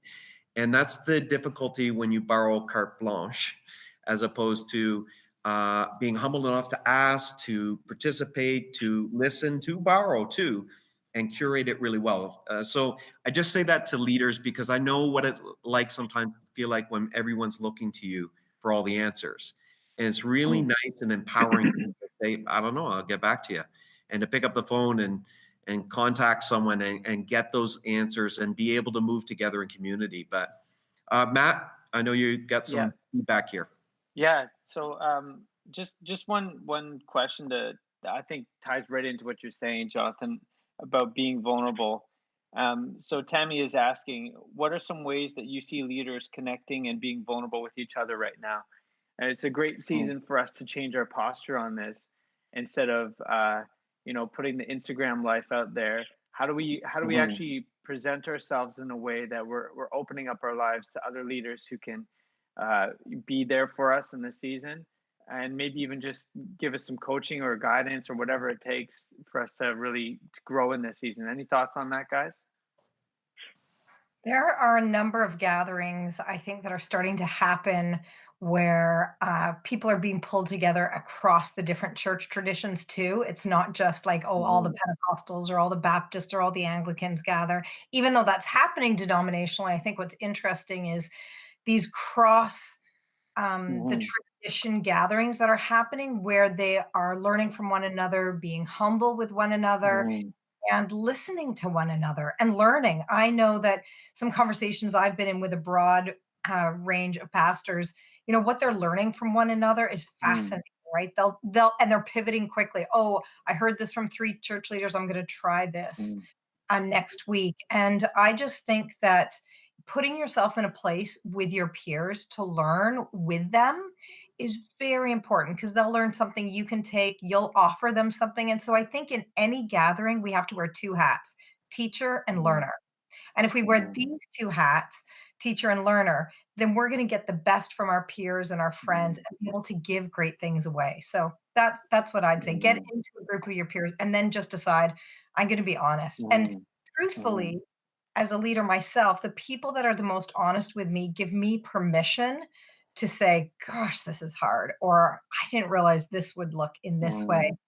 And that's the difficulty when you borrow carte blanche, as opposed to being humble enough to ask, to participate, to listen, to borrow too, and curate it really well. So I just say that to leaders because I know what it's like sometimes to feel like when everyone's looking to you for all the answers. And it's really Mhm. nice and empowering to say, I don't know, I'll get back to you. And to pick up the phone and contact someone and get those answers and be able to move together in community. But Matt, I know you got Yeah. some feedback here. Yeah. So just one question that I think ties right into what you're saying, Jonathan, about being vulnerable. So Tammy is asking, what are some ways that you see leaders connecting and being vulnerable with each other right now? And it's a great Mhm. season for us to change our posture on this instead of putting the Instagram life out there. How do we Mhm. actually present ourselves in a way that we're opening up our lives to other leaders who can uh, be there for us in this season, and maybe even just give us some coaching or guidance or whatever it takes for us to really grow in this season. Any thoughts on that, guys? There are a number of gatherings, I think, that are starting to happen where people are being pulled together across the different church traditions too. It's not just like, oh, all the Mhm. Pentecostals or all the Baptists or all the Anglicans gather. Even though that's happening denominationally, I think what's interesting is these the Mhm. tradition gatherings that are happening where they are learning from one another, being humble with one another, Mhm. and listening to one another and learning. I know that some conversations I've been in with a broad range of pastors, what they're learning from one another is Mhm. fascinating, right? They're pivoting quickly. Oh, I heard this from 3 church leaders. I'm going to try this Mhm. next week. And I just think that putting yourself in a place with your peers to learn with them is very important because they'll learn something you can take, you'll offer them something. And so I think in any gathering, we have to wear two hats, teacher and Mm, learner. And if we wear mm, these two hats, teacher and learner, then we're going to get the best from our peers and our friends mm, and be able to give great things away. So that's what I'd say. Get mm, into a group of your peers and then just decide, I'm going to be honest. And mm, mm, truthfully, as a leader myself, the people that are the most honest with me give me permission to say, gosh, this is hard, or I didn't realize this would look in this way. mm,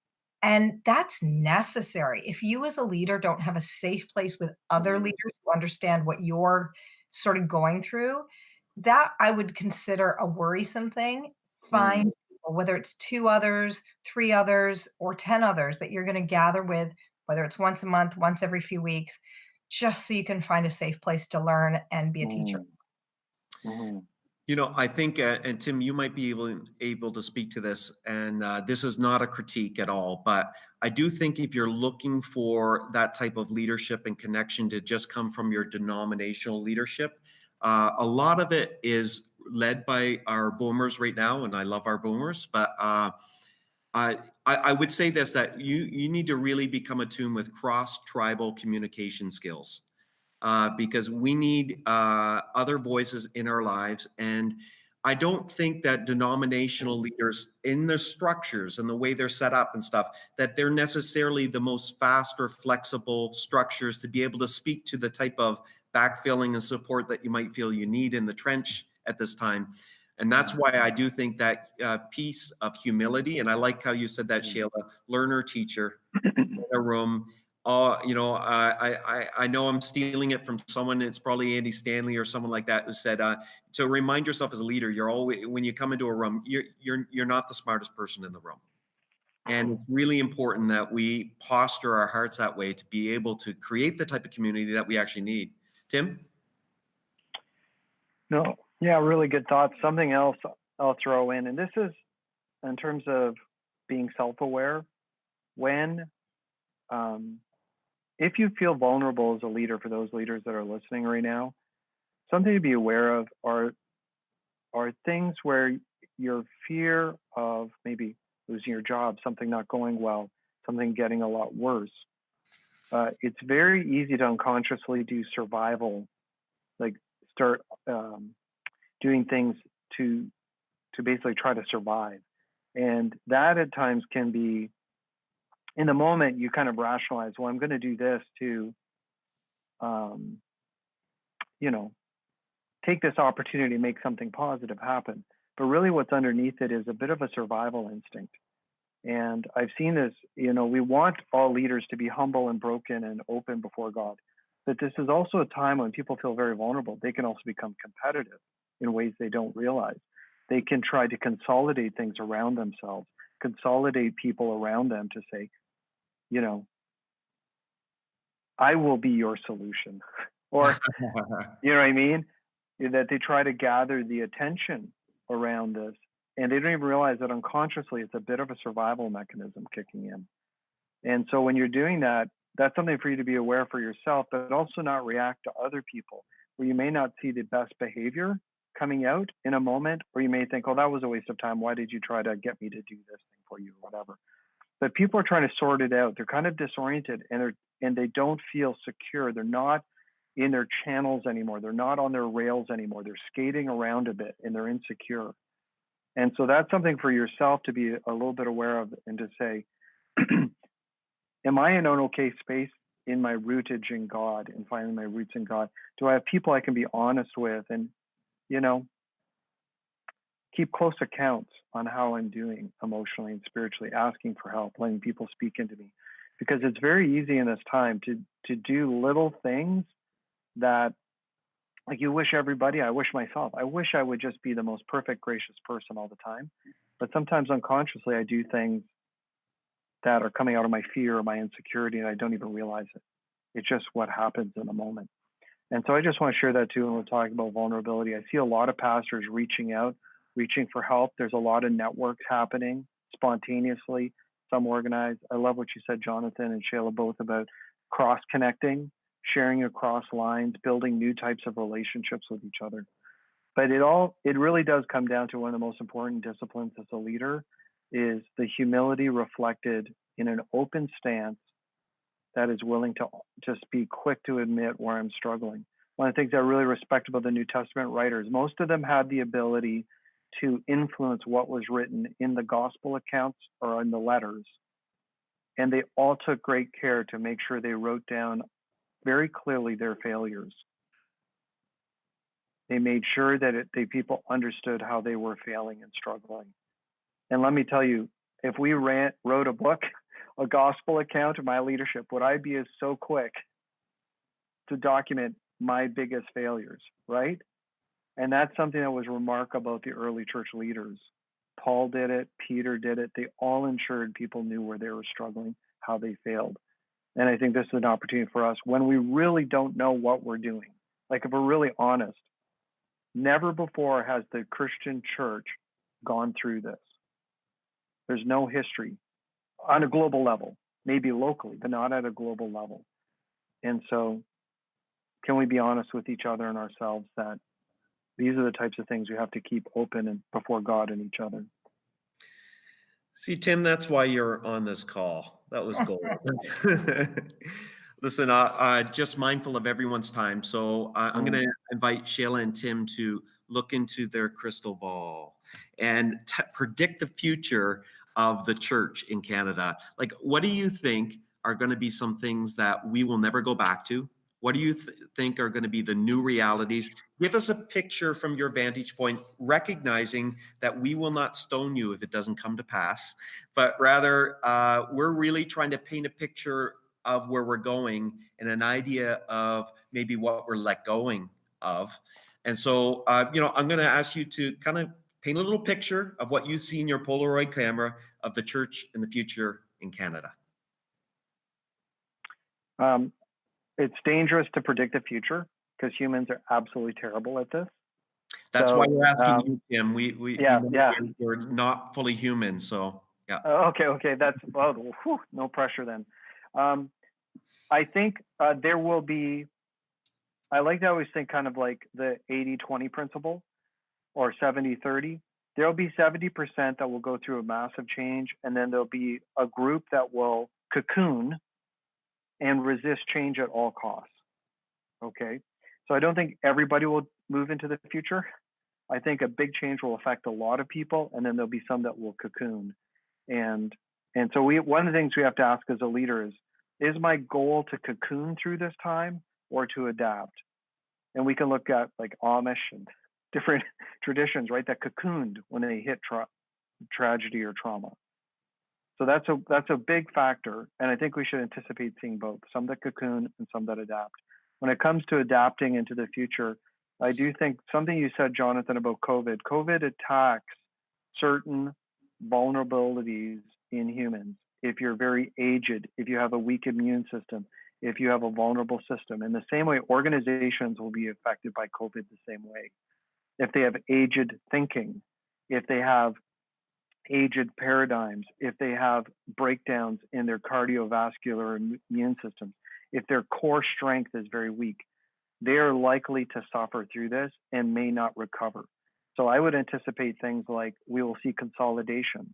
And that's necessary. If you as a leader don't have a safe place with other mm, leaders who understand what you're sort of going through, that I would consider a worrisome thing. mm, Find people, whether it's 2 others, 3 others, or 10 others that you're gonna gather with, whether it's once a month, once every few weeks, just so you can find a safe place to learn and be a teacher. mm, mm, I think, and Tim, you might be able to speak to this, and this is not a critique at all, but I do think if you're looking for that type of leadership and connection to just come from your denominational leadership, a lot of it is led by our boomers right now, and I love our boomers, but I would say this, that you need to really become attuned with cross-tribal communication skills, because we need other voices in our lives. And I don't think that denominational leaders in their structures and the way they're set up and stuff, that they're necessarily the most fast or flexible structures to be able to speak to the type of backfilling and support that you might feel you need in the trench at this time. And that's why I do think that piece of humility, and I like how you said that, mm. Shaila, learner, teacher, in a room. I know I'm stealing it from someone. It's probably Andy Stanley or someone like that who said, to remind yourself as a leader, you're always, when you come into a room, you're not the smartest person in the room. And it's really important that we posture our hearts that way to be able to create the type of community that we actually need. Tim? No, yeah, really good thoughts. Something else I'll throw in, and this is in terms of being self-aware. When, if you feel vulnerable as a leader, for those leaders that are listening right now, something to be aware of are things where your fear of maybe losing your job, something not going well, something getting a lot worse. It's very easy to unconsciously do survival, like start doing things to basically try to survive, and that at times can be, in the moment you kind of rationalize, well, I'm going to do this to, um, you know, take this opportunity to make something positive happen. But really what's underneath it is a bit of a survival instinct. And I've seen this, we want all leaders to be humble and broken and open before God. But this is also a time when people feel very vulnerable. They can also become competitive in ways they don't realize. They can try to consolidate things around themselves, consolidate people around them to say, I will be your solution. Or, you know what I mean? That they try to gather the attention around this, and they don't even realize that unconsciously it's a bit of a survival mechanism kicking in. And so when you're doing that, that's something for you to be aware for yourself, but also not react to other people, where you may not see the best behavior coming out in a moment, or you may think, oh, that was a waste of time. Why did you try to get me to do this thing for you, or whatever? But people are trying to sort it out. They're kind of disoriented, and they don't feel secure. They're not in their channels anymore. They're not on their rails anymore. They're skating around a bit, and they're insecure. And so that's something for yourself to be a little bit aware of, and to say, am I in an okay space in my rootage in God and finding my roots in God? Do I have people I can be honest with and, keep close accounts on how I'm doing emotionally and spiritually, asking for help, letting people speak into me? Because it's very easy in this time to do little things that, like, you wish everybody, I wish myself, I wish I would just be the most perfect, gracious person all the time. But sometimes unconsciously, I do things that are coming out of my fear or my insecurity, and I don't even realize it. It's just what happens in the moment. And so I just want to share that too when we're talking about vulnerability. I see a lot of pastors reaching out, reaching for help. There's a lot of networks happening spontaneously, some organized. I love what you said, Jonathan and Shaila, both about cross-connecting, sharing across lines, building new types of relationships with each other. But it really does come down to one of the most important disciplines as a leader is the humility reflected in an open stance that is willing to just be quick to admit where I'm struggling. One of the things I really respect about the New Testament writers, most of them had the ability to influence what was written in the gospel accounts or in the letters. And they all took great care to make sure they wrote down very clearly their failures. They made sure that the people understood how they were failing and struggling. And let me tell you, if we wrote a book, a gospel account of my leadership, would I be so quick to document my biggest failures, right? And that's something that was remarkable about the early church leaders. Paul did it, Peter did it. They all ensured people knew where they were struggling, how they failed. And I think this is an opportunity for us when we really don't know what we're doing. Like if we're really honest, never before has the Christian church gone through this. There's no history on a global level, maybe locally, but not at a global level. And so can we be honest with each other and ourselves that these are the types of things we have to keep open and before God and each other. See, Tim, that's why you're on this call. That was gold. Listen, just mindful of everyone's time. So I'm going to invite Shaila and Tim to look into their crystal ball and predict the future of the church in Canada. Like, what do you think are going to be some things that we will never go back to? What do you think are going to be the new realities? Give us a picture from your vantage point, recognizing that we will not stone you if it doesn't come to pass, but rather we're really trying to paint a picture of where we're going and an idea of maybe what we're let going of. And so, I'm going to ask you to kind of paint a little picture of what you see in your Polaroid camera of the church in the future in Canada. It's dangerous to predict the future because humans are absolutely terrible at this. That's why we're asking you, Tim. We we're not fully human, so yeah. Okay. That's no pressure then. I think there will be. I like to always think kind of like the 80-20 principle or 70-30. There'll be 70% that will go through a massive change, and then there'll be a group that will cocoon and resist change at all costs. Okay. So I don't think everybody will move into the future. I think a big change will affect a lot of people, and then there'll be some that will cocoon. And so one of the things we have to ask as a leader is my goal to cocoon through this time or to adapt? And we can look at like Amish and different traditions, right, that cocooned when they hit tragedy or trauma. So that's a big factor, and I think we should anticipate seeing both, some that cocoon and some that adapt. When it comes to adapting into the future, I do think something you said, Jonathan, about COVID. COVID attacks certain vulnerabilities in humans. If you're very aged, if you have a weak immune system, if you have a vulnerable system. In the same way, organizations will be affected by COVID the same way. If they have aged thinking, if they have aged paradigms, if they have breakdowns in their cardiovascular immune systems, if their core strength is very weak, they are likely to suffer through this and may not recover. So I would anticipate things like we will see consolidations.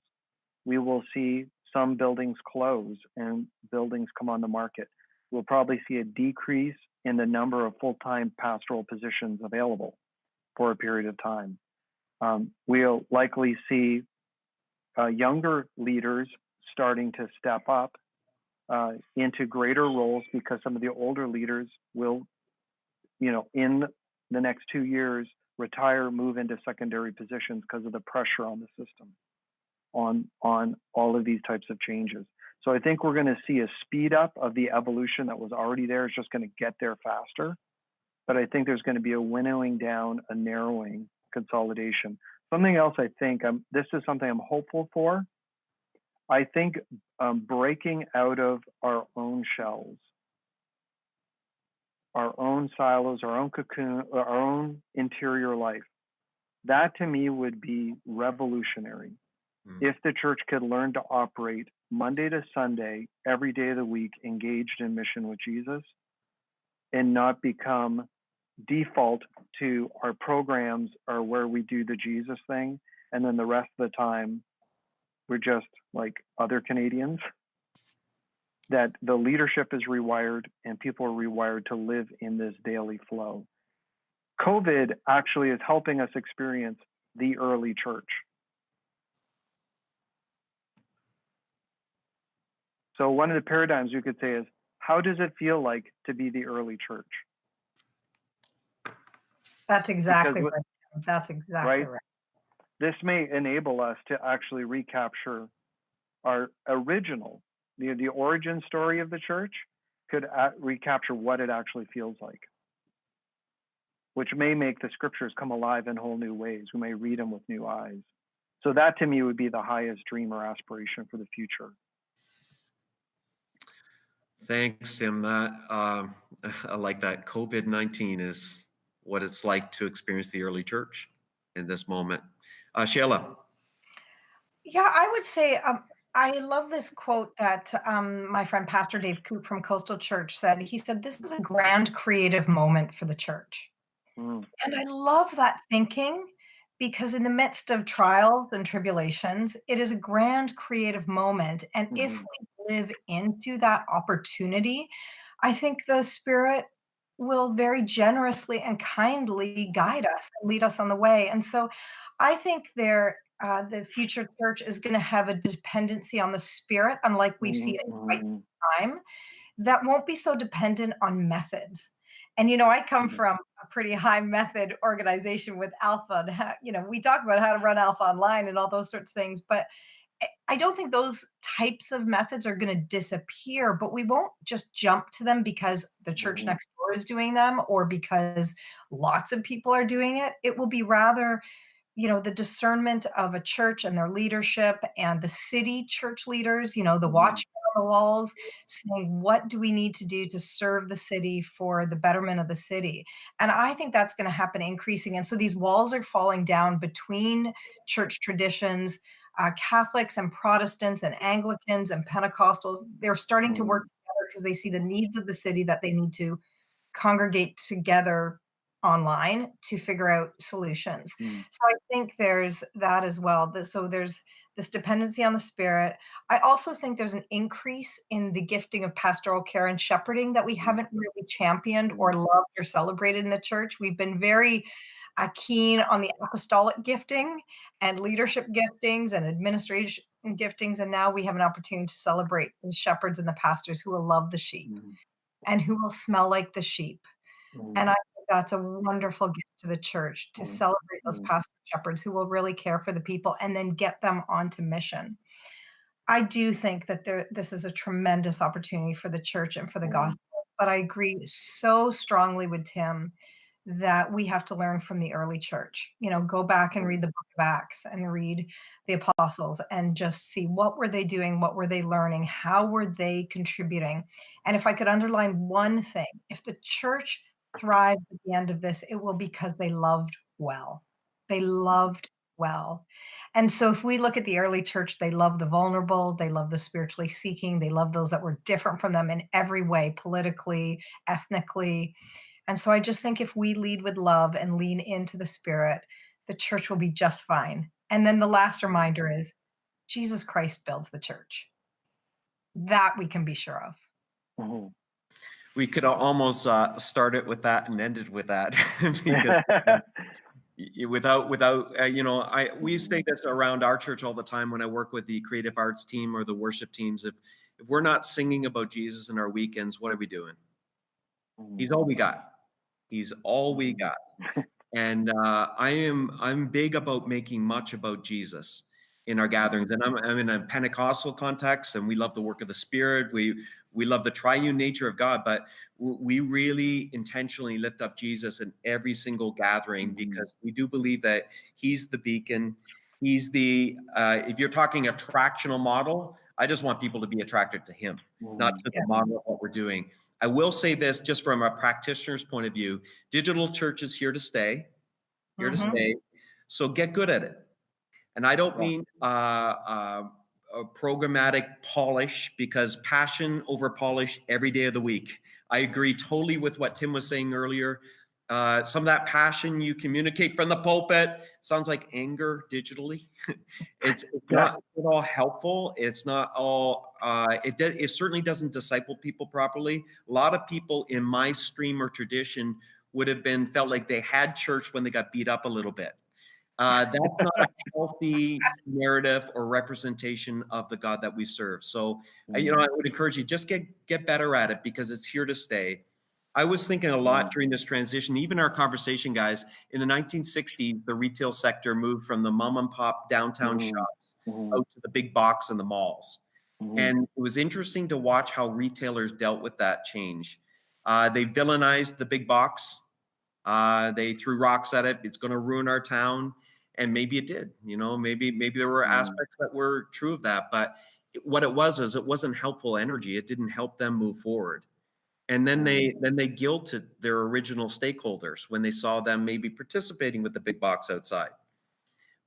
We will see some buildings close and buildings come on the market. We'll probably see a decrease in the number of full-time pastoral positions available for a period of time. We'll likely see younger leaders starting to step up into greater roles because some of the older leaders will, in the next 2 years, retire, move into secondary positions because of the pressure on the system on all of these types of changes. So I think we're going to see a speed up of the evolution that was already there. It's just going to get there faster. But I think there's going to be a winnowing down, a narrowing, consolidation. Something else I think, this is something I'm hopeful for. I think breaking out of our own shells, our own silos, our own cocoon, our own interior life, that to me would be revolutionary. If the church could learn to operate Monday to Sunday, every day of the week, engaged in mission with Jesus, and not become default to our programs are where we do the Jesus thing, and then the rest of the time we're just like other Canadians, that the leadership is rewired and people are rewired to live in this daily flow. COVID actually is helping us experience the early church. So one of the paradigms you could say is, how does it feel like to be the early church? That's exactly Because, right. That's exactly right? right. This may enable us to actually recapture our original, the origin story of the church, could recapture what it actually feels like, which may make the scriptures come alive in whole new ways. We may read them with new eyes. So that to me would be the highest dream or aspiration for the future. Thanks, Tim. That I like that. COVID-19 is what it's like to experience the early church in this moment. Shaila. Yeah, I would say I love this quote that my friend Pastor Dave Coop from Coastal Church said. He said, "This is a grand creative moment for the church." Mm, And I love that thinking because in the midst of trials and tribulations, it is a grand creative moment. And if mhm, we live into that opportunity, I think the Spirit will very generously and kindly guide us and lead us on the way. And so I think the future church is going to have a dependency on the Spirit, unlike we've seen mhm, in quite mhm, some time, that won't be so dependent on methods. And, I come mhm, from a pretty high method organization with Alpha. And we talk about how to run Alpha online and all those sorts of things. But I don't think those types of methods are going to disappear, but we won't just jump to them because the church mhm, next door is doing them or because lots of people are doing it. It will be rather the discernment of a church and their leadership and the city church leaders, the mhm, watchmen on the walls saying, what do we need to do to serve the city for the betterment of the city? And I think that's going to happen increasing. And so these walls are falling down between church traditions, Catholics and Protestants and Anglicans and Pentecostals. They're starting to work mhm, together because they see the needs of the city that they need to congregate together online to figure out solutions. mhm, So I think there's that as well. So there's this dependency on the Spirit. I also think there's an increase in the gifting of pastoral care and shepherding that we haven't really championed or mhm, loved or celebrated in the church. We've been very keen on the apostolic gifting and leadership giftings and administration giftings. And now we have an opportunity to celebrate the shepherds and the pastors who will love the sheep mhm, and who will smell like the sheep. mhm, And I think that's a wonderful gift to the church to mhm, celebrate those mhm, pastor shepherds who will really care for the people and then get them onto mission. I do think that this is a tremendous opportunity for the church and for the mhm, gospel, but I agree so strongly with Tim that we have to learn from the early church. Go back and mhm, read the book of Acts and read the apostles and just see what were they doing, what were they learning, how were they contributing. And if I could underline one thing, if the church thrives at the end of this, it will because they loved well. They loved well. And so if we look at the early church, they love the vulnerable, they love the spiritually seeking, they love those that were different from them in every way, politically, ethnically. And so I just think if we lead with love and lean into the Spirit, the church will be just fine. And then the last reminder is Jesus Christ builds the church. That we can be sure of. mhm. We could almost start it with that and end it with that because without we say this around our church all the time when I work with the creative arts team or the worship teams. If we're not singing about Jesus in our weekends, what are we doing? He's all we got. He's all we Mhm, got. And I'm big about making much about Jesus in our gatherings. And I'm in a Pentecostal context, and we love the work of the Spirit. We love the triune nature of God, but we really intentionally lift up Jesus in every single gathering mhm, because we do believe that He's the beacon. He's the if you're talking attractional model, I just want people to be attracted to Him, not mhm, to Yeah. the model of what we're doing. I will say this just from a practitioner's point of view, digital church is here to stay, here to Mhm. stay. So get good at it. And I don't yeah, mean a programmatic polish because passion over polish every day of the week. I agree totally with what Tim was saying earlier. Some of that passion you communicate from the pulpit sounds like anger digitally. It's not at all helpful. It's not all. It certainly doesn't disciple people properly. A lot of people in my stream or tradition would have felt like they had church when they got beat up a little bit. That's not a healthy narrative or representation of the God that we serve. So, I would encourage you, just get better at it, because it's here to stay. I was thinking a lot during this transition, even our conversation, guys. In the 1960s, the retail sector moved from the mom and pop downtown shops out to the big box and the malls. And it was interesting to watch how retailers dealt with that change. They villainized the big box. They threw rocks at it. It's going to ruin our town. And maybe it did. Maybe there were aspects that were true of that. But what it was is it wasn't helpful energy. It didn't help them move forward. And then they guilted their original stakeholders when they saw them maybe participating with the big box outside.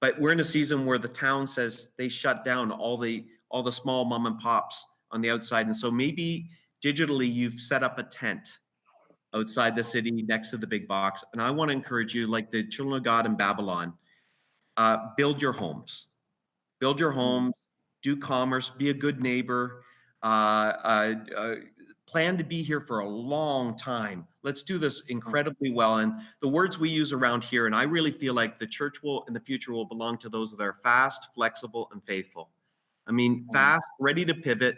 But we're in a season where the town says they shut down all the small mom and pops on the outside. And so maybe digitally you've set up a tent outside the city next to the big box. And I want to encourage you, like the children of God in Babylon, build your homes. Build your homes, do commerce, be a good neighbor, plan to be here for a long time. Let's do this incredibly well. And the words we use around here, and I really feel like the church will, in the future, will belong to those that are fast, flexible, and faithful. I mean, fast, ready to pivot,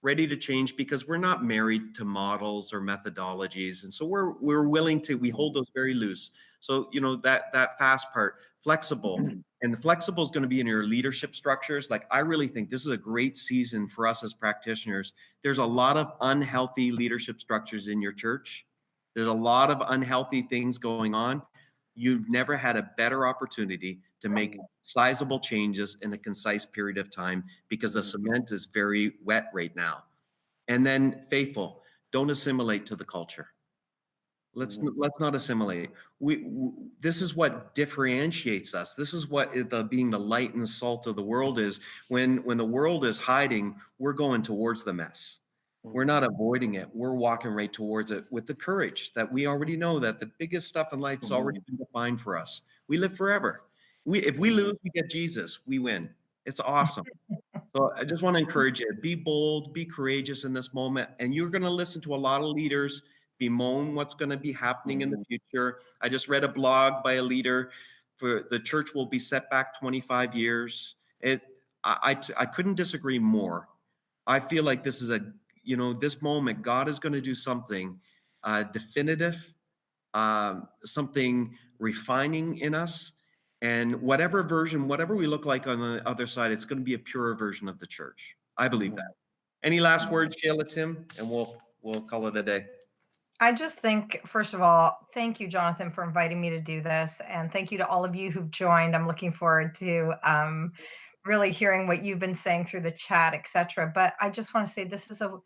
ready to change, because we're not married to models or methodologies. And so we're willing to, we hold those very loose. So, that fast part, flexible. And the flexible is going to be in your leadership structures. Like, I really think this is a great season for us as practitioners. There's a lot of unhealthy leadership structures in your church. There's a lot of unhealthy things going on. You've never had a better opportunity to make sizable changes in a concise period of time, because the cement is very wet right now. And then faithful, don't assimilate to the culture. Let's not assimilate. This is what differentiates us. This is what being the light and salt of the world is. When the world is hiding, we're going towards the mess. We're not avoiding it. We're walking right towards it with the courage that we already know that the biggest stuff in life has already been defined for us. We live forever. If we lose, we get Jesus. We win. It's awesome. So I just want to encourage you, be bold, be courageous in this moment. And you're going to listen to a lot of leaders bemoan what's going to be happening in the future. I just read a blog by a leader for the church will be set back 25 years. I couldn't disagree more. I feel like this is this moment, God is going to do something definitive, something refining in us. And whatever we look like on the other side, it's going to be a purer version of the church. I believe that. Any last words, Shaila, Tim? And we'll call it a day. I just think, first of all, thank you, Jonathan, for inviting me to do this. And thank you to all of you who've joined. I'm looking forward to really hearing what you've been saying through the chat, etc. But I just want to say this is a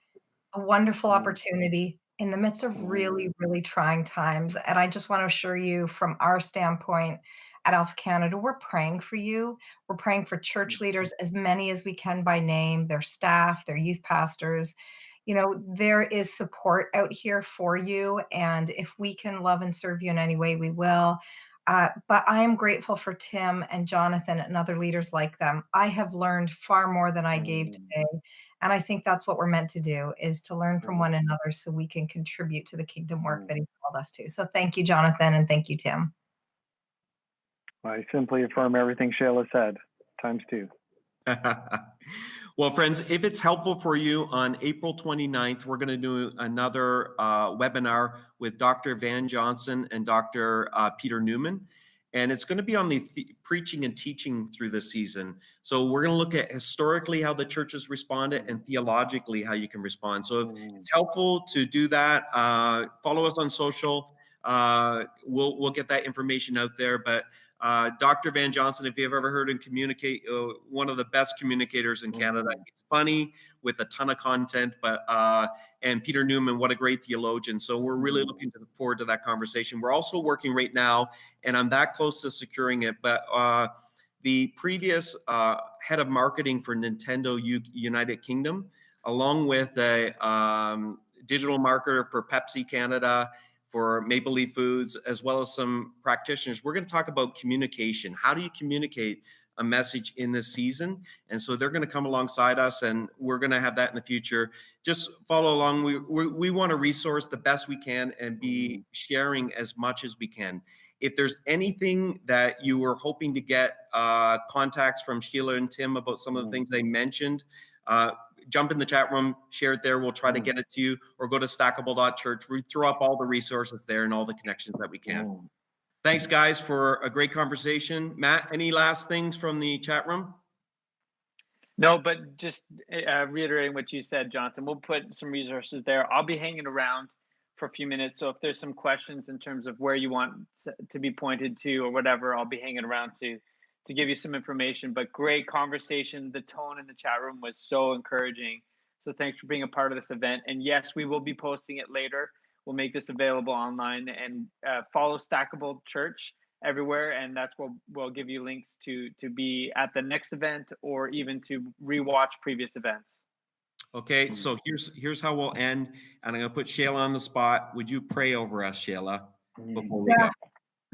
wonderful opportunity in the midst of really, really trying times. And I just want to assure you, from our standpoint at Alpha Canada, we're praying for you. We're praying for church leaders, as many as we can by name, their staff, their youth pastors. There is support out here for you. And if we can love and serve you in any way, we will. But I am grateful for Tim and Jonathan and other leaders like them. I have learned far more than I gave today. And I think that's what we're meant to do, is to learn from one another so we can contribute to the kingdom work that he's called us to. So thank you, Jonathan, and thank you, Tim. I simply affirm everything Shaila said, times two. Well, friends, if it's helpful for you, on April 29th, we're going to do another webinar with Dr. Van Johnson and Dr. Peter Newman. And it's going to be on the preaching and teaching through the season. So we're going to look at historically how the church has responded and theologically how you can respond. So if it's helpful to do that, follow us on social. We'll get that information out there. But Dr. Van Johnson, if you've ever heard him communicate, one of the best communicators in Canada. He's funny with a ton of content, and Peter Newman, what a great theologian. So we're really looking forward to that conversation. We're also working right now, and I'm that close to securing it, but the previous head of marketing for Nintendo United Kingdom, along with a digital marketer for Pepsi Canada, for Maple Leaf Foods, as well as some practitioners. We're going to talk about communication. How do you communicate a message in this season? And so they're going to come alongside us, and we're going to have that in the future. Just follow along. We want to resource the best we can and be sharing as much as we can. If there's anything that you were hoping to get contacts from Sheila and Tim about some of the things they mentioned, jump in the chat room, share it there. We'll try to get it to you, or go to stackable.church. We throw up all the resources there and all the connections that we can. Thanks, guys, for a great conversation. Matt, any last things from the chat room? No, but just reiterating what you said, Jonathan, we'll put some resources there. I'll be hanging around for a few minutes. So if there's some questions in terms of where you want to be pointed to or whatever, I'll be hanging around to give you some information. But great conversation. The tone in the chat room was so encouraging. So thanks for being a part of this event. And yes, we will be posting it later. We'll make this available online, and follow Stackable Church everywhere, and that's where we'll give you links to be at the next event, or even to rewatch previous events. Okay, so here's how we'll end, and I'm going to put Shaila on the spot. Would you pray over us, Shaila, before we go?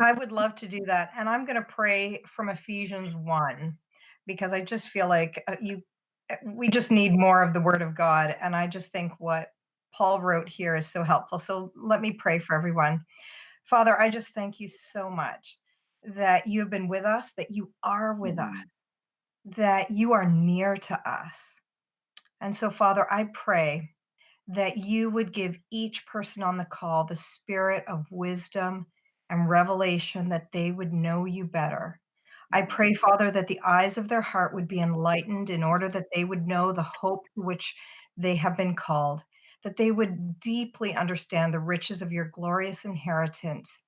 I would love to do that. And I'm going to pray from Ephesians 1, because I just feel like we just need more of the word of God. And I just think what Paul wrote here is so helpful. So let me pray for everyone. Father, I just thank you so much that you have been with us, that you are with us, that you are near to us. And so, Father, I pray that you would give each person on the call the spirit of wisdom and revelation, that they would know you better. I pray, Father, that the eyes of their heart would be enlightened in order that they would know the hope to which they have been called, that they would deeply understand the riches of your glorious inheritance,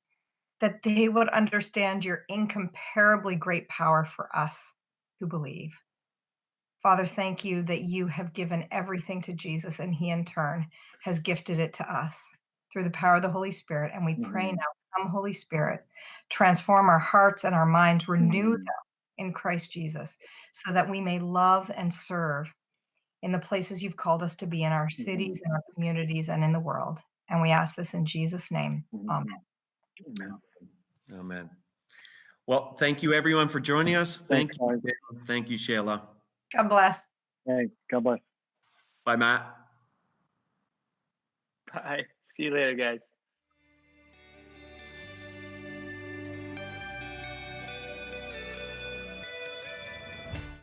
that they would understand your incomparably great power for us who believe. Father, thank you that you have given everything to Jesus, and he in turn has gifted it to us through the power of the Holy Spirit. And we pray now, come Holy Spirit, transform our hearts and our minds, renew them in Christ Jesus, so that we may love and serve in the places you've called us to be, in our cities, in our communities, and in the world. And we ask this in Jesus' name. Amen. Amen. Well, thank you everyone for joining us. Thank you, Shaila. God bless. Thanks. God bless. Bye, Matt. Bye. See you later, guys.